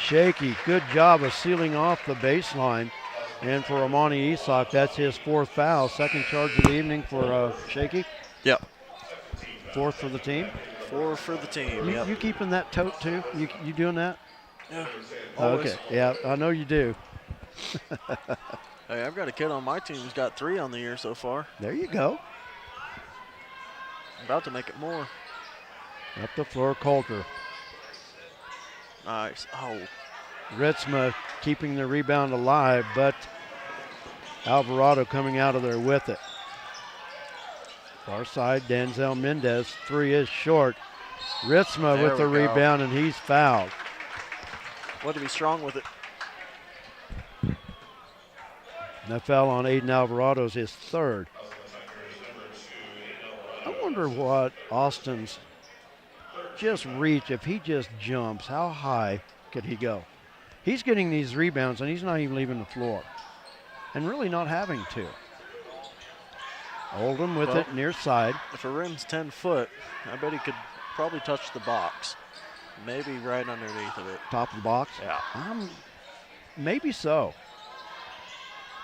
[SPEAKER 1] Shaky, good job of sealing off the baseline. And for Amani Esock, that's his fourth foul. Second charge of the evening for Shaky.
[SPEAKER 2] Yep.
[SPEAKER 1] Fourth for the team.
[SPEAKER 2] 4 for the team. Yep.
[SPEAKER 1] You keeping that tote too? You doing that?
[SPEAKER 2] Yeah.
[SPEAKER 1] Okay. Yeah, I know you do.
[SPEAKER 2] Hey, I've got a kid on my team who's got 3 on the year so far.
[SPEAKER 1] There you go.
[SPEAKER 2] About to make it more.
[SPEAKER 1] Up the floor, Coulter.
[SPEAKER 2] Nice. Oh.
[SPEAKER 1] Ritzma keeping the rebound alive, but Alvarado coming out of there with it. Far side, Denzel Mendez. 3 is short. Ritzma with the rebound, and he's fouled.
[SPEAKER 2] What to be strong with it.
[SPEAKER 1] That foul on Aiden Alvarado is his third. I wonder what Austin's just reach, if he just jumps, how high could he go? He's getting these rebounds, and he's not even leaving the floor, and really not having to. Oldham with it near side.
[SPEAKER 2] If a rim's 10 foot, I bet he could probably touch the box. Maybe right underneath of it.
[SPEAKER 1] Top of the box?
[SPEAKER 2] Yeah.
[SPEAKER 1] Maybe so.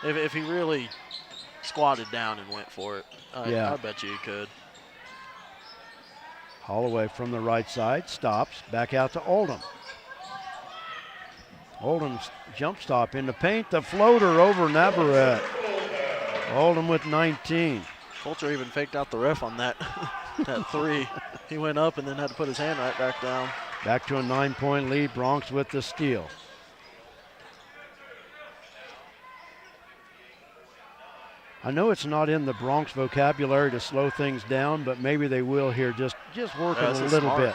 [SPEAKER 2] If he really squatted down and went for it, I bet you he could.
[SPEAKER 1] Holloway from the right side, stops, back out to Oldham. Oldham's jump stop in the paint, the floater over Navarrete. Oldham with 19.
[SPEAKER 2] Coulter even faked out the ref on that, that 3. He went up and then had to put his hand right back down.
[SPEAKER 1] Back to a 9-point lead, Bronx with the steal. I know it's not in the Bronx vocabulary to slow things down, but maybe they will here. Just work it a little bit.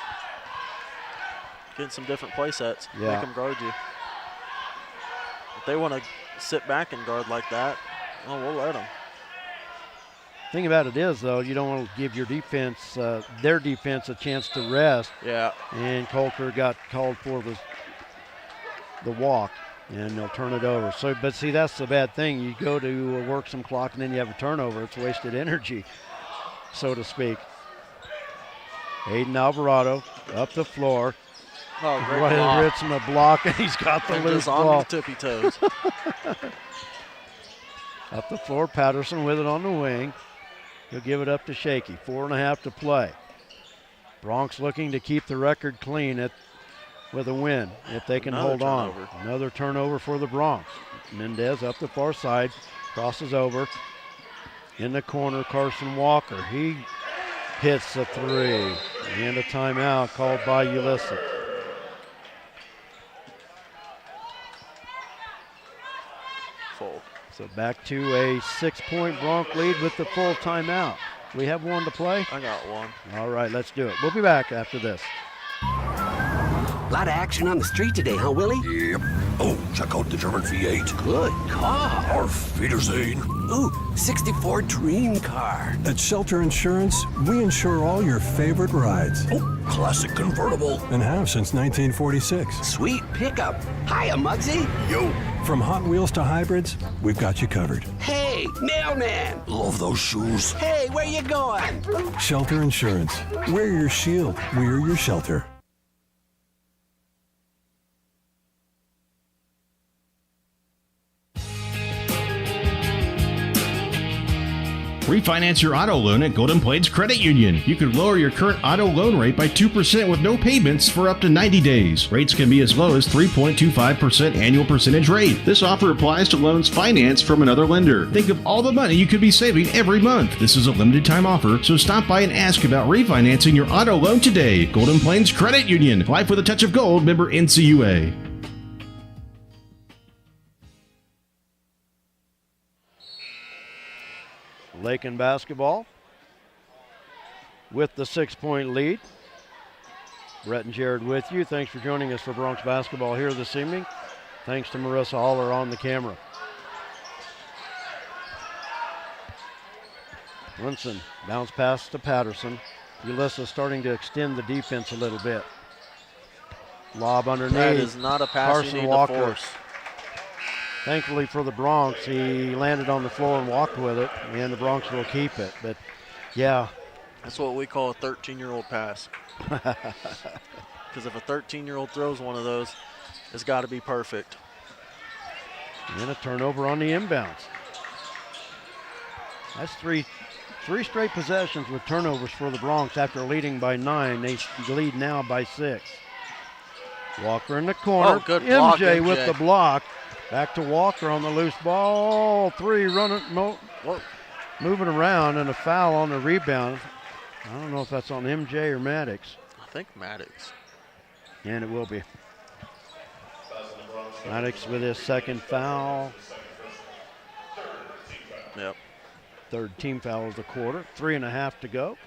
[SPEAKER 2] Getting some different play sets.
[SPEAKER 1] Yeah.
[SPEAKER 2] Make them guard you. If they want to sit back and guard like that, well, we'll let them.
[SPEAKER 1] Thing about it is, though, you don't want to give your defense, their defense, a chance to rest.
[SPEAKER 2] Yeah.
[SPEAKER 1] And Coulter got called for the walk, and they'll turn it over. So, but see, that's the bad thing. You go to work some clock, and then you have a turnover. It's wasted energy, so to speak. Aiden Alvarado up the floor.
[SPEAKER 2] Oh, great block.
[SPEAKER 1] Hits him a block, and he's got the loose
[SPEAKER 2] on
[SPEAKER 1] ball.
[SPEAKER 2] the tippy toes.
[SPEAKER 1] Up the floor, Patterson with it on the wing. He'll give it up to Shaky. 4.5 to play. Bronx looking to keep the record clean with a win if they can hold on. Another turnover for the Bronx. Mendez up the far side, crosses over. In the corner, Carson Walker. He hits a three. And a timeout called by Ulysses.
[SPEAKER 2] Full.
[SPEAKER 1] So back to a 6-point Bronc lead with the full timeout. We have one to play?
[SPEAKER 2] I got one.
[SPEAKER 1] All right, let's do it. We'll be back after this.
[SPEAKER 6] Lot of action on the street today, huh, Willie?
[SPEAKER 7] Yep. Oh, check out the German V8.
[SPEAKER 6] Good car.
[SPEAKER 7] Auf Wiedersehen.
[SPEAKER 6] Ooh, 64 dream car.
[SPEAKER 8] At Shelter Insurance, we insure all your favorite rides
[SPEAKER 7] Oh, classic convertible.
[SPEAKER 8] and have since 1946.
[SPEAKER 6] Sweet pickup. Hiya, Muggsy.
[SPEAKER 7] Yo,
[SPEAKER 8] From Hot Wheels to hybrids, we've got you covered.
[SPEAKER 6] Hey, mailman.
[SPEAKER 7] love those shoes.
[SPEAKER 6] Hey, where you going?
[SPEAKER 8] Shelter Insurance. We're your shield. We're your shelter.
[SPEAKER 9] Refinance your auto loan at Golden Plains Credit Union. You could lower your current auto loan rate by 2% with no payments for up to 90 days. Rates can be as low as 3.25% annual percentage rate. This offer applies to loans financed from another lender. Think of all the money you could be saving every month. This is a limited time offer, so stop by and ask about refinancing your auto loan today. Golden Plains Credit Union. Life with a touch of gold. Member NCUA.
[SPEAKER 1] Lakin basketball with the 6-point lead. Brett and Jared with you. Thanks for joining us for Bronx basketball here this evening. Thanks to Marissa Haller on the camera. Munson bounce pass to Patterson. Ulysses starting to extend the defense a little bit. Lob underneath.
[SPEAKER 2] That is not a pass
[SPEAKER 1] Carson
[SPEAKER 2] you need
[SPEAKER 1] Walker.
[SPEAKER 2] to force.
[SPEAKER 1] Thankfully for the Bronx, he landed on the floor and walked with it, and the Bronx will keep it. But, yeah.
[SPEAKER 2] That's what we call a 13-year-old pass. Because if a 13-year-old throws one of those, it's got to be perfect.
[SPEAKER 1] And a turnover on the inbounds. That's three straight possessions with turnovers for the Bronx after leading by 9. They lead now by 6. Walker in the corner.
[SPEAKER 2] Oh, good block,
[SPEAKER 1] MJ with
[SPEAKER 2] MJ.
[SPEAKER 1] the block. Back to Walker on the loose ball. 3 running, moving around, and a foul on the rebound. I don't know if that's on MJ or Maddox.
[SPEAKER 2] I think Maddox.
[SPEAKER 1] And it will be. Maddox with his second foul.
[SPEAKER 2] Yep.
[SPEAKER 1] Third team foul of the quarter. 3.5 to go.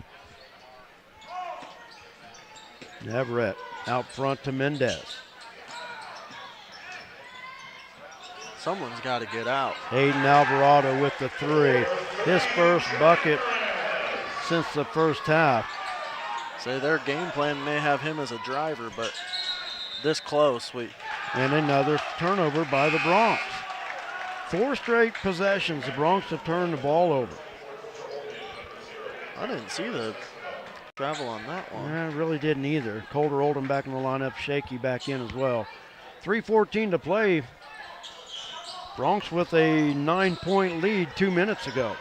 [SPEAKER 1] Navarrete out front to Mendez.
[SPEAKER 2] Someone's got to get out.
[SPEAKER 1] Hayden Alvarado with the 3. His first bucket since the first half.
[SPEAKER 2] Say their game plan may have him as a driver, but this close,
[SPEAKER 1] And another turnover by the Bronx. 4 straight possessions. The Bronx have turned the ball over.
[SPEAKER 2] I didn't see the travel on that one.
[SPEAKER 1] I really didn't either. Colder Oldham back in the lineup. Shaky back in as well. 3:14 to play. Bronx with a 9-point lead 2 minutes ago.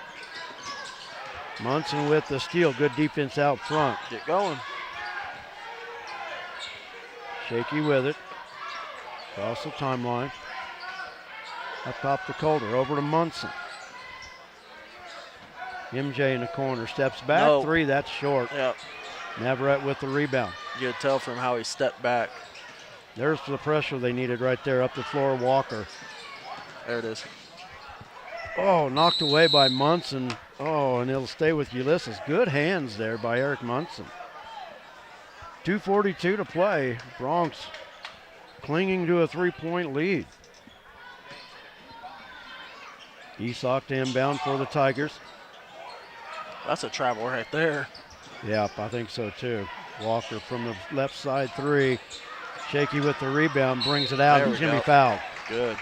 [SPEAKER 1] Munson with the steal. Good defense out front.
[SPEAKER 2] Get going.
[SPEAKER 1] Shaky with it. Across the timeline. Up top to Calder. Over to Munson. MJ in the corner. Steps back.
[SPEAKER 2] No.
[SPEAKER 1] 3. That's short.
[SPEAKER 2] Yep.
[SPEAKER 1] Navarrete with the rebound.
[SPEAKER 2] You could tell from how he stepped back.
[SPEAKER 1] There's the pressure they needed right there. Up the floor, Walker.
[SPEAKER 2] There it is.
[SPEAKER 1] Oh, knocked away by Munson. Oh, and it'll stay with Ulysses. Good hands there by Eric Munson. 2:42 to play. Bronx clinging to a 3-point lead. Esock to inbound for the Tigers.
[SPEAKER 2] That's a travel right there.
[SPEAKER 1] Yep, I think so too. Walker from the left side 3. Shaky with the rebound, brings it out.
[SPEAKER 2] There
[SPEAKER 1] He's
[SPEAKER 2] we
[SPEAKER 1] going to
[SPEAKER 2] go.
[SPEAKER 1] be fouled.
[SPEAKER 2] Good.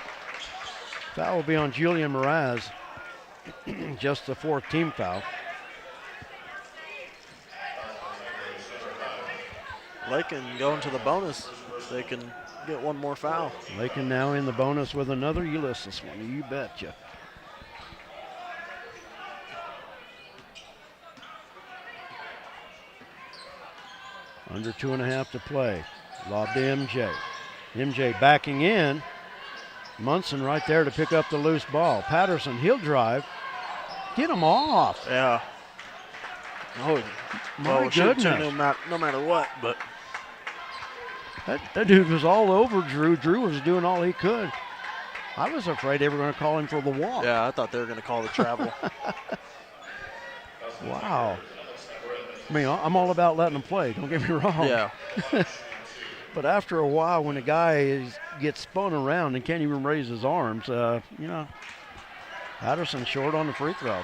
[SPEAKER 1] Foul will be on Julian Mraz. Just the 4th team foul.
[SPEAKER 2] Lakin going to the bonus. They can get one more foul.
[SPEAKER 1] Lakin now in the bonus with another Ulysses one. You betcha. Under 2.5 to play. Lob to MJ. MJ backing in. Munson right there to pick up the loose ball. Patterson, he'll drive. Get him off.
[SPEAKER 2] Yeah. Oh,
[SPEAKER 1] My
[SPEAKER 2] well, shoot
[SPEAKER 1] goodness.
[SPEAKER 2] no matter what, but
[SPEAKER 1] That dude was all over Drew. Drew was doing all he could. I was afraid they were going to call him for the walk.
[SPEAKER 2] yeah, I thought they were going to call the travel.
[SPEAKER 1] Wow. I mean, I'm all about letting them play. Don't get me wrong.
[SPEAKER 2] Yeah.
[SPEAKER 1] But after a while, when a guy gets spun around and can't even raise his arms, Patterson short on the free throw.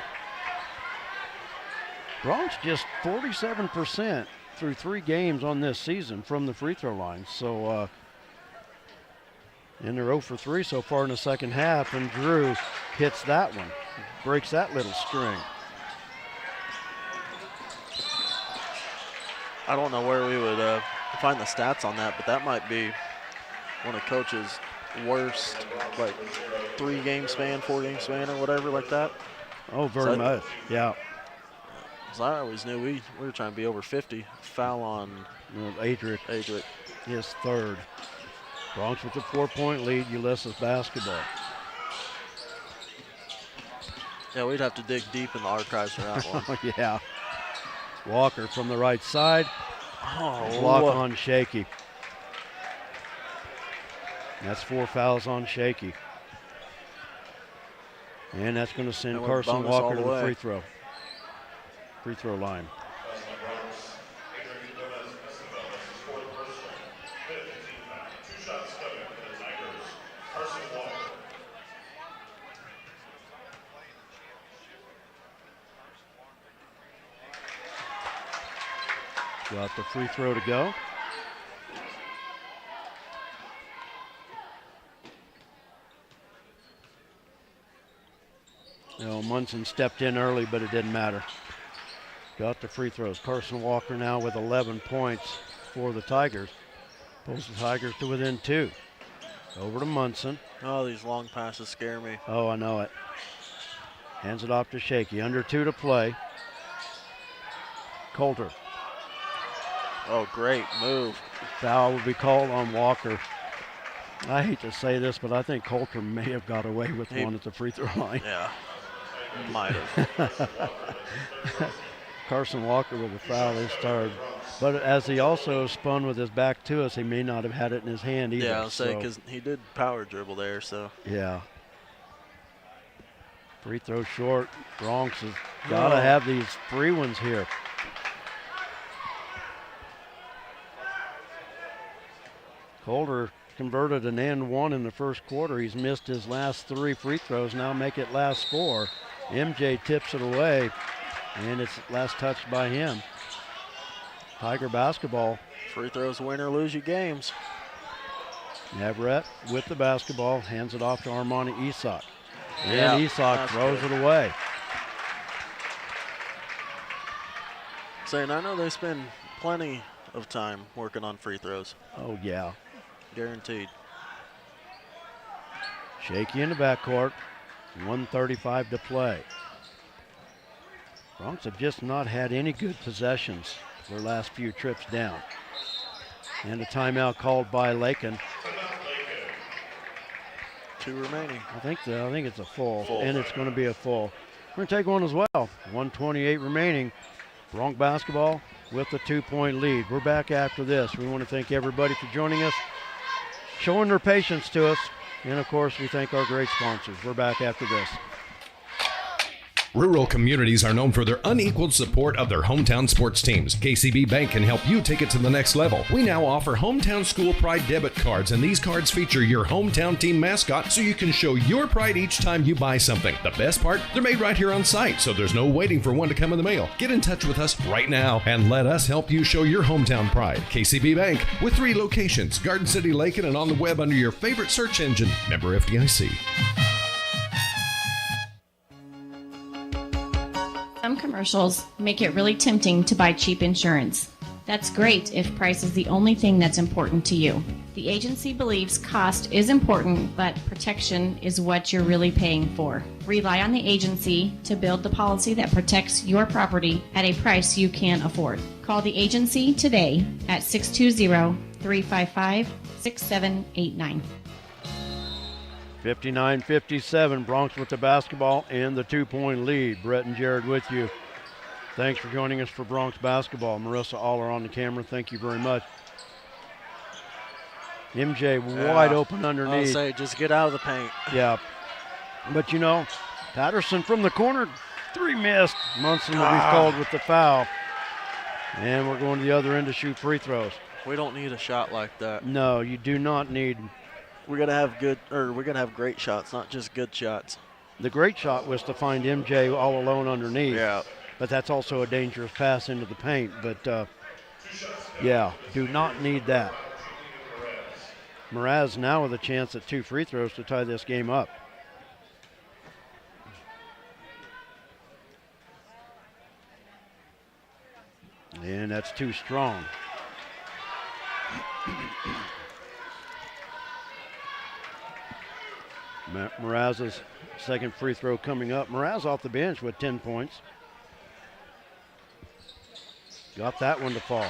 [SPEAKER 1] Bronx just 47% through 3 games on this season from the free throw line. So, and they're 0 for 3 so far in the second half, and Drew hits that one, breaks that little string.
[SPEAKER 2] I don't know where we would find the stats on that, but that might be one of Coach's worst, 3-game span, 4-game span, or whatever like that.
[SPEAKER 1] Oh, very much, yeah.
[SPEAKER 2] Because I always knew we were trying to be over 50. Foul on
[SPEAKER 1] Adric. His third. Bronx with a 4-point lead, Ulysses basketball.
[SPEAKER 2] Yeah, we'd have to dig deep in the archives for that one.
[SPEAKER 1] Yeah. Walker from the right side. Block on Shaky. That's 4 fouls on Shaky. And that's going to send
[SPEAKER 2] And
[SPEAKER 1] Carson
[SPEAKER 2] bonus
[SPEAKER 1] Walker
[SPEAKER 2] all
[SPEAKER 1] to
[SPEAKER 2] the
[SPEAKER 1] the
[SPEAKER 2] way.
[SPEAKER 1] free throw line. Got the free throw to go. Munson stepped in early, but it didn't matter. Got the free throws. Carson Walker now with 11 points for the Tigers. Pulls the Tigers to within 2. Over to Munson.
[SPEAKER 2] Oh, these long passes scare me.
[SPEAKER 1] Oh, I know it. Hands it off to Shaky. Under 2 to play. Coulter.
[SPEAKER 2] Oh, great move.
[SPEAKER 1] Foul will be called on Walker. I hate to say this, but I think Coulter may have got away with one at the free throw line.
[SPEAKER 2] Yeah, might have.
[SPEAKER 1] Carson Walker with a foul this third. But as he also spun with his back to us, he may not have had it in his hand either.
[SPEAKER 2] Yeah, I'll say because he did power dribble there, so.
[SPEAKER 1] Yeah. Free throw short. Bronx has got to have these free ones here. Coulter converted an and 1 in the first quarter. He's missed his last 3 free throws, now make it last 4. MJ tips it away, and it's last touched by him. Tiger basketball.
[SPEAKER 2] Free throws win or lose you games.
[SPEAKER 1] Navarrete with the basketball, hands it off to Armani Isak.
[SPEAKER 2] Yeah,
[SPEAKER 1] And Isak throws it away.
[SPEAKER 2] Saying, I know they spend plenty of time working on free throws.
[SPEAKER 1] Oh, yeah.
[SPEAKER 2] Guaranteed.
[SPEAKER 1] Shaky in the backcourt. 1:35 to play. Bronx have just not had any good possessions their last few trips down. And a timeout called by Lakin.
[SPEAKER 2] 2 remaining.
[SPEAKER 1] I think it's a full, and it's going to be a full. We're going to take one as well. 1:28 remaining. Bronx basketball with a 2-point lead. We're back after this. We want to thank everybody for joining us, showing their patience to us, and of course we thank our great sponsors. We're back after this.
[SPEAKER 10] Rural communities are known for their unequaled support of their hometown sports teams. KCB Bank can help you take it to the next level. We now offer Hometown School Pride debit cards, and these cards feature your hometown team mascot so you can show your pride each time you buy something. The best part, they're made right here on site, so there's no waiting for one to come in the mail. Get in touch with us right now and let us help you show your hometown pride. KCB Bank with 3 locations, Garden City, Lakin, and on the web under your favorite search engine. Member FDIC.
[SPEAKER 11] Some commercials make it really tempting to buy cheap insurance. That's great if price is the only thing that's important to you. The agency believes cost is important, but protection is what you're really paying for. Rely on the agency to build the policy that protects your property at a price you can afford. Call the agency today at 620-355-6789.
[SPEAKER 1] 59-57, Bronx with the basketball and the 2-point lead. Brett and Jared with you. Thanks for joining us for Bronx basketball. Marissa Aller on the camera, thank you very much. MJ wide open underneath.
[SPEAKER 2] I'll say, just get out of the paint.
[SPEAKER 1] Yeah. But you know, Patterson from the corner, 3 missed. Munson will be called with the foul. And we're going to the other end to shoot free throws.
[SPEAKER 2] We don't need a shot like that.
[SPEAKER 1] No, you do not need.
[SPEAKER 2] We're gonna have great shots, not just good shots.
[SPEAKER 1] The great shot was to find MJ all alone underneath.
[SPEAKER 2] Yeah.
[SPEAKER 1] But that's also a dangerous pass into the paint. But yeah, do not need that. Mraz now with a chance at 2 free throws to tie this game up. And that's too strong. Mraz's second free throw coming up. Mraz off the bench with 10 points. Got that one to fall.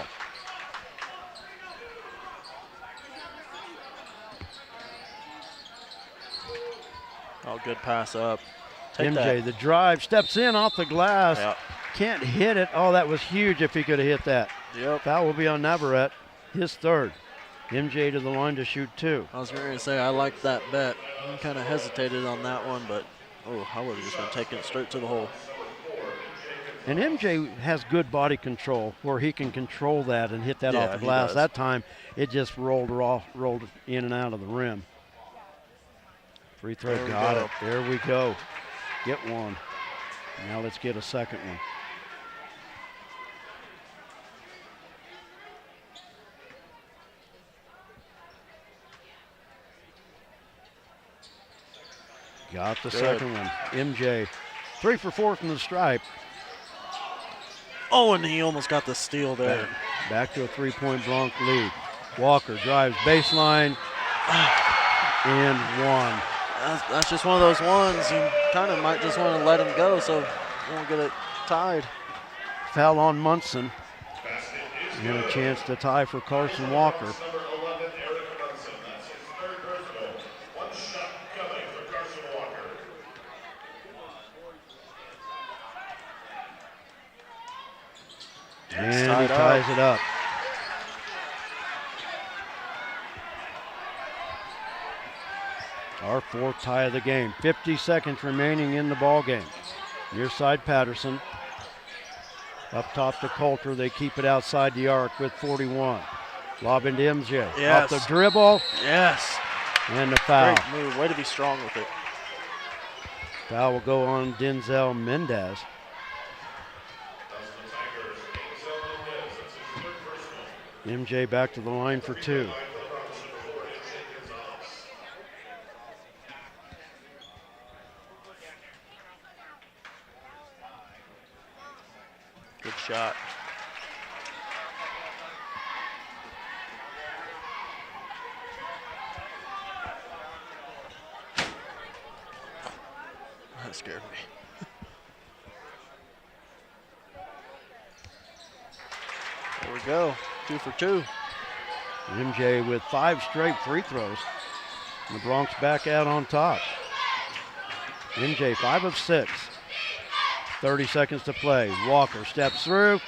[SPEAKER 2] Oh, good pass up. Take
[SPEAKER 1] MJ,
[SPEAKER 2] that.
[SPEAKER 1] the drive, steps in off the glass.
[SPEAKER 2] Yep.
[SPEAKER 1] Can't hit it. Oh, that was huge if he could have hit that.
[SPEAKER 2] Yep.
[SPEAKER 1] Foul will be on Navarrete, his third. MJ to the line to shoot 2.
[SPEAKER 2] I was going to say, I like that bet. I kind of hesitated on that one, but I would have just been taking it straight to the hole.
[SPEAKER 1] And MJ has good body control where he can control that and hit that off the glass.
[SPEAKER 2] does.
[SPEAKER 1] That time, it just rolled in and out of the rim. Free throw, got it. There we go. Get one. Now let's get a second one. Got the second one. MJ, 3 for 4 from the stripe.
[SPEAKER 2] Oh, and he almost got the steal there.
[SPEAKER 1] Back to a 3-point Bronx lead. Walker drives baseline and one.
[SPEAKER 2] That's just one of those ones you kind of might just want to let him go so you won't get it tied.
[SPEAKER 1] Foul on Munson. And a chance to tie for Carson Walker. And he ties it up. Our 4th tie of the game. 50 seconds remaining in the ball game. Near side Patterson. Up top to Coulter. They keep it outside the arc with 41. Lob into MJ.
[SPEAKER 2] Yes.
[SPEAKER 1] Off the dribble.
[SPEAKER 2] Yes.
[SPEAKER 1] And the foul.
[SPEAKER 2] Great move. Way to be strong with it.
[SPEAKER 1] Foul will go on Denzel Mendez. MJ back to the line for 2.
[SPEAKER 2] Good shot. That scared me. There we go. 2 for 2.
[SPEAKER 1] MJ with 5 straight free throws. And the Bronx back out on top. MJ 5 of 6. 30 seconds to play. Walker steps through.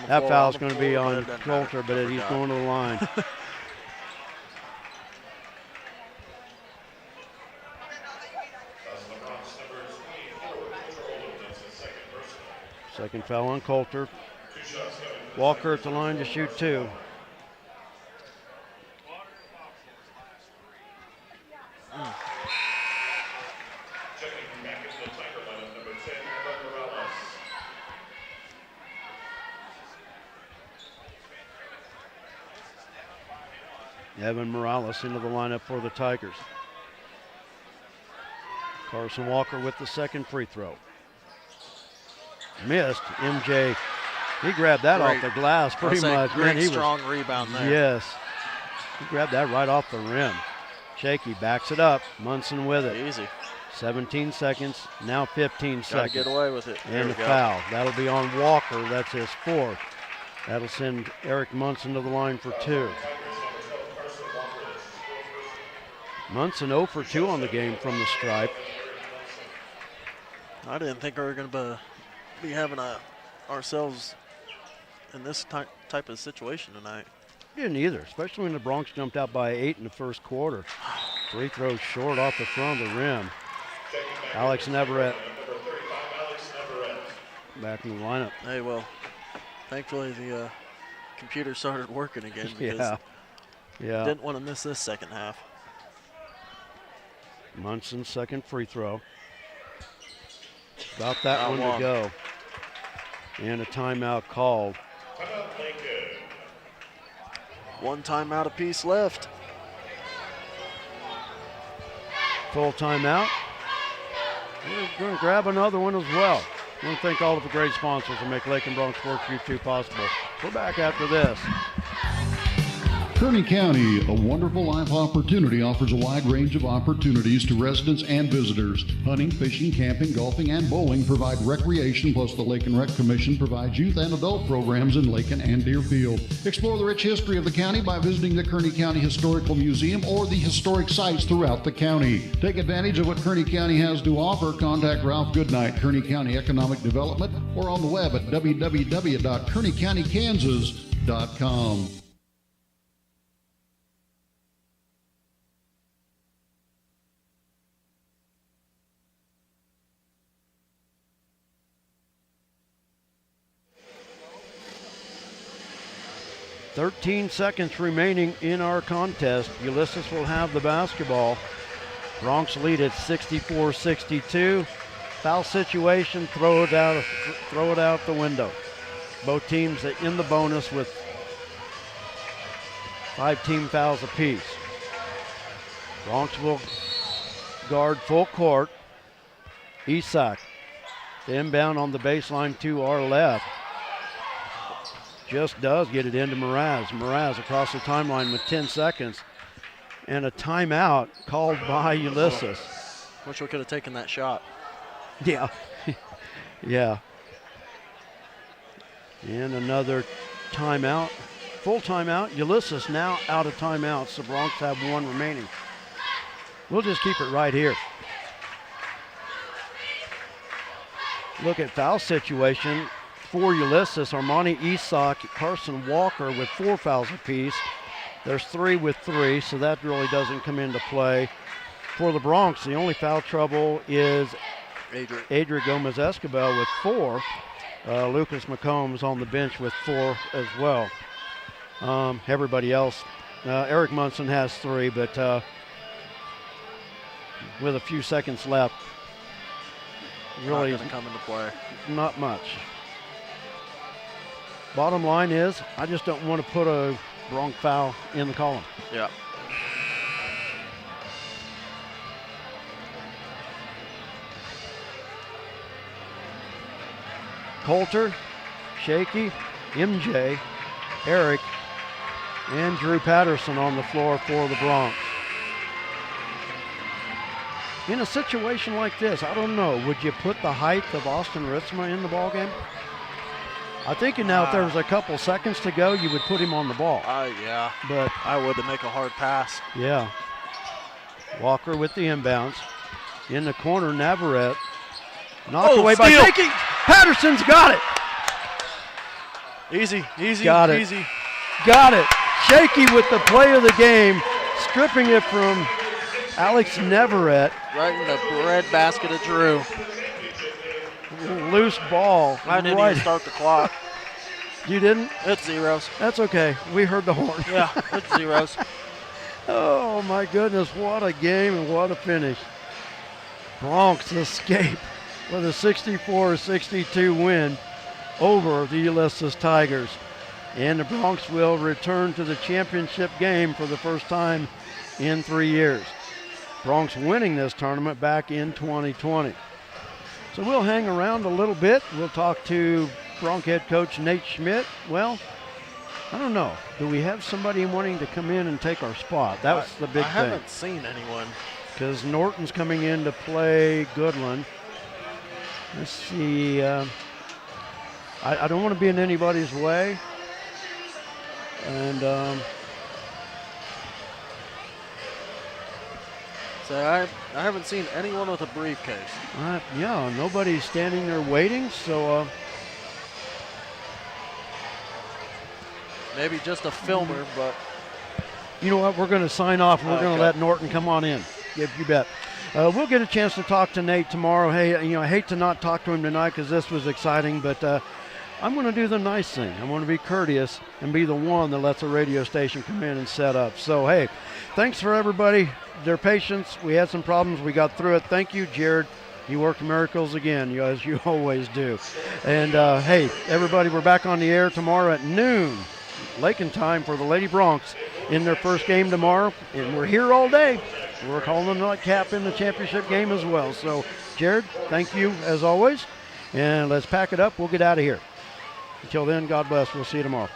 [SPEAKER 1] That foul's going to be on Coulter, but he's going to the line. Second foul on Coulter. Walker at the line to shoot 2. Evan Morales into the lineup for the Tigers. Carson Walker with the second free throw. Missed. MJ, he grabbed that off the glass pretty much.
[SPEAKER 2] Great strong rebound there.
[SPEAKER 1] Yes. He grabbed that right off the rim. Shaky backs it up. Munson with it.
[SPEAKER 2] Easy.
[SPEAKER 1] 17 seconds, now 15 seconds.
[SPEAKER 2] Got to get away with it.
[SPEAKER 1] And the foul. That'll be on Walker. That's his 4th. That'll send Eric Munson to the line for 2. Munson 0 for 2 on the game from the stripe.
[SPEAKER 2] I didn't think we were going to be having ourselves in this type of situation tonight.
[SPEAKER 1] Didn't either, especially when the Bronx jumped out by 8 in the first quarter. Free throw short off the front of the rim. Alex Neverett back in the lineup.
[SPEAKER 2] Hey, well, thankfully the computer started working again because
[SPEAKER 1] yeah.
[SPEAKER 2] didn't want to miss this second half.
[SPEAKER 1] Munson's second free throw. Got that one to go. And a timeout called.
[SPEAKER 2] One timeout apiece left.
[SPEAKER 1] Full timeout. We're going to grab another one as well. I want to thank all of the great sponsors that make Lakin Bronx Sports U2 possible. We're back after this.
[SPEAKER 5] Kearney County, a wonderful life opportunity, offers a wide range of opportunities to residents and visitors. Hunting, fishing, camping, golfing, and bowling provide recreation, plus the Lakin Rec Commission provides youth and adult programs in Lakin and Deerfield. Explore the rich history of the county by visiting the Kearney County Historical Museum or the historic sites throughout the county. Take advantage of what Kearney County has to offer. Contact Ralph Goodnight, Kearney County Economic Development, or on the web at www.kearneycountykansas.com.
[SPEAKER 1] "13 seconds remaining in our contest. Ulysses will have the basketball. Bronx lead at 64-62. Foul situation, throw it out the window. Both teams in the bonus with 5 team fouls apiece. Bronx will guard full court. Isak, the inbound on the baseline to our left. Just does get it into Mraz. Mraz across the timeline with 10 seconds. And a timeout called by Ulysses.
[SPEAKER 2] Wish we could have taken that shot.
[SPEAKER 1] Yeah. Yeah. And another timeout. Full timeout. Ulysses now out of timeouts. The Bronx have 1 remaining. We'll just keep it right here. Look at foul situation. For Ulysses, Armani Isak, Carson Walker with 4 fouls apiece. There's 3 with 3, so that really doesn't come into play. For the Bronx, the only foul trouble is Adria Gomez-Escobar with 4. Lucas McCombs on the bench with 4 as well. Everybody else, Eric Munson has 3, but with a few seconds left, really
[SPEAKER 2] not going to come into play.
[SPEAKER 1] Not much. Bottom line is, I just don't want to put a Bronx foul in the column.
[SPEAKER 2] Yeah.
[SPEAKER 1] Coulter, Shaky, MJ, Eric, and Drew Patterson on the floor for the Bronx. In a situation like this, I don't know, would you put the height of Austin Ritzma in the ballgame? I think now if there was a couple seconds to go, you would put him on the ball.
[SPEAKER 2] Yeah.
[SPEAKER 1] But
[SPEAKER 2] I would to make a hard pass.
[SPEAKER 1] Yeah. Walker with the inbounds. In the corner, Navarrete. Knocked away by Shaky. Patterson's got it.
[SPEAKER 2] Easy.
[SPEAKER 1] Got it.
[SPEAKER 2] Easy.
[SPEAKER 1] Got it. Shaky with the play of the game, stripping it from Alex Neverett.
[SPEAKER 2] Right in the bread basket of Drew.
[SPEAKER 1] Loose ball.
[SPEAKER 2] I didn't even start the clock.
[SPEAKER 1] You didn't?
[SPEAKER 2] It's zeros.
[SPEAKER 1] That's okay. We heard the horn.
[SPEAKER 2] Yeah, it's zeros.
[SPEAKER 1] Oh, my goodness. What a game and what a finish. Bronx escape with a 64-62 win over the Ulysses Tigers. And the Bronx will return to the championship game for the first time in 3 years. Bronx winning this tournament back in 2020. So we'll hang around a little bit. We'll talk to Bronx head coach Nate Schmidt. Well, I don't know. Do we have somebody wanting to come in and take our spot? That's the big thing.
[SPEAKER 2] I haven't seen anyone.
[SPEAKER 1] Because Norton's coming in to play Goodland. Let's see. I don't want to be in anybody's way. And
[SPEAKER 2] So I haven't seen anyone with a briefcase.
[SPEAKER 1] Yeah, nobody's standing there waiting, so
[SPEAKER 2] maybe just a filmer, but
[SPEAKER 1] you know what? We're going to sign off, and we're going to
[SPEAKER 2] Okay.
[SPEAKER 1] let Norton come on in. You bet. We'll get a chance to talk to Nate tomorrow. Hey, I hate to not talk to him tonight because this was exciting, but I'm going to do the nice thing. I'm going to be courteous and be the one that lets a radio station come in and set up. So, hey, thanks for everybody, their patience. We had some problems. We got through it. Thank you, Jared. You worked miracles again, as you always do. And, hey, everybody, we're back on the air tomorrow at noon, Lakin time, for the Lady Broncs in their first game tomorrow. And we're here all day. We're calling them nightcap in the championship game as well. So, Jared, thank you as always. And let's pack it up. We'll get out of here. Until then, God bless. We'll see you tomorrow.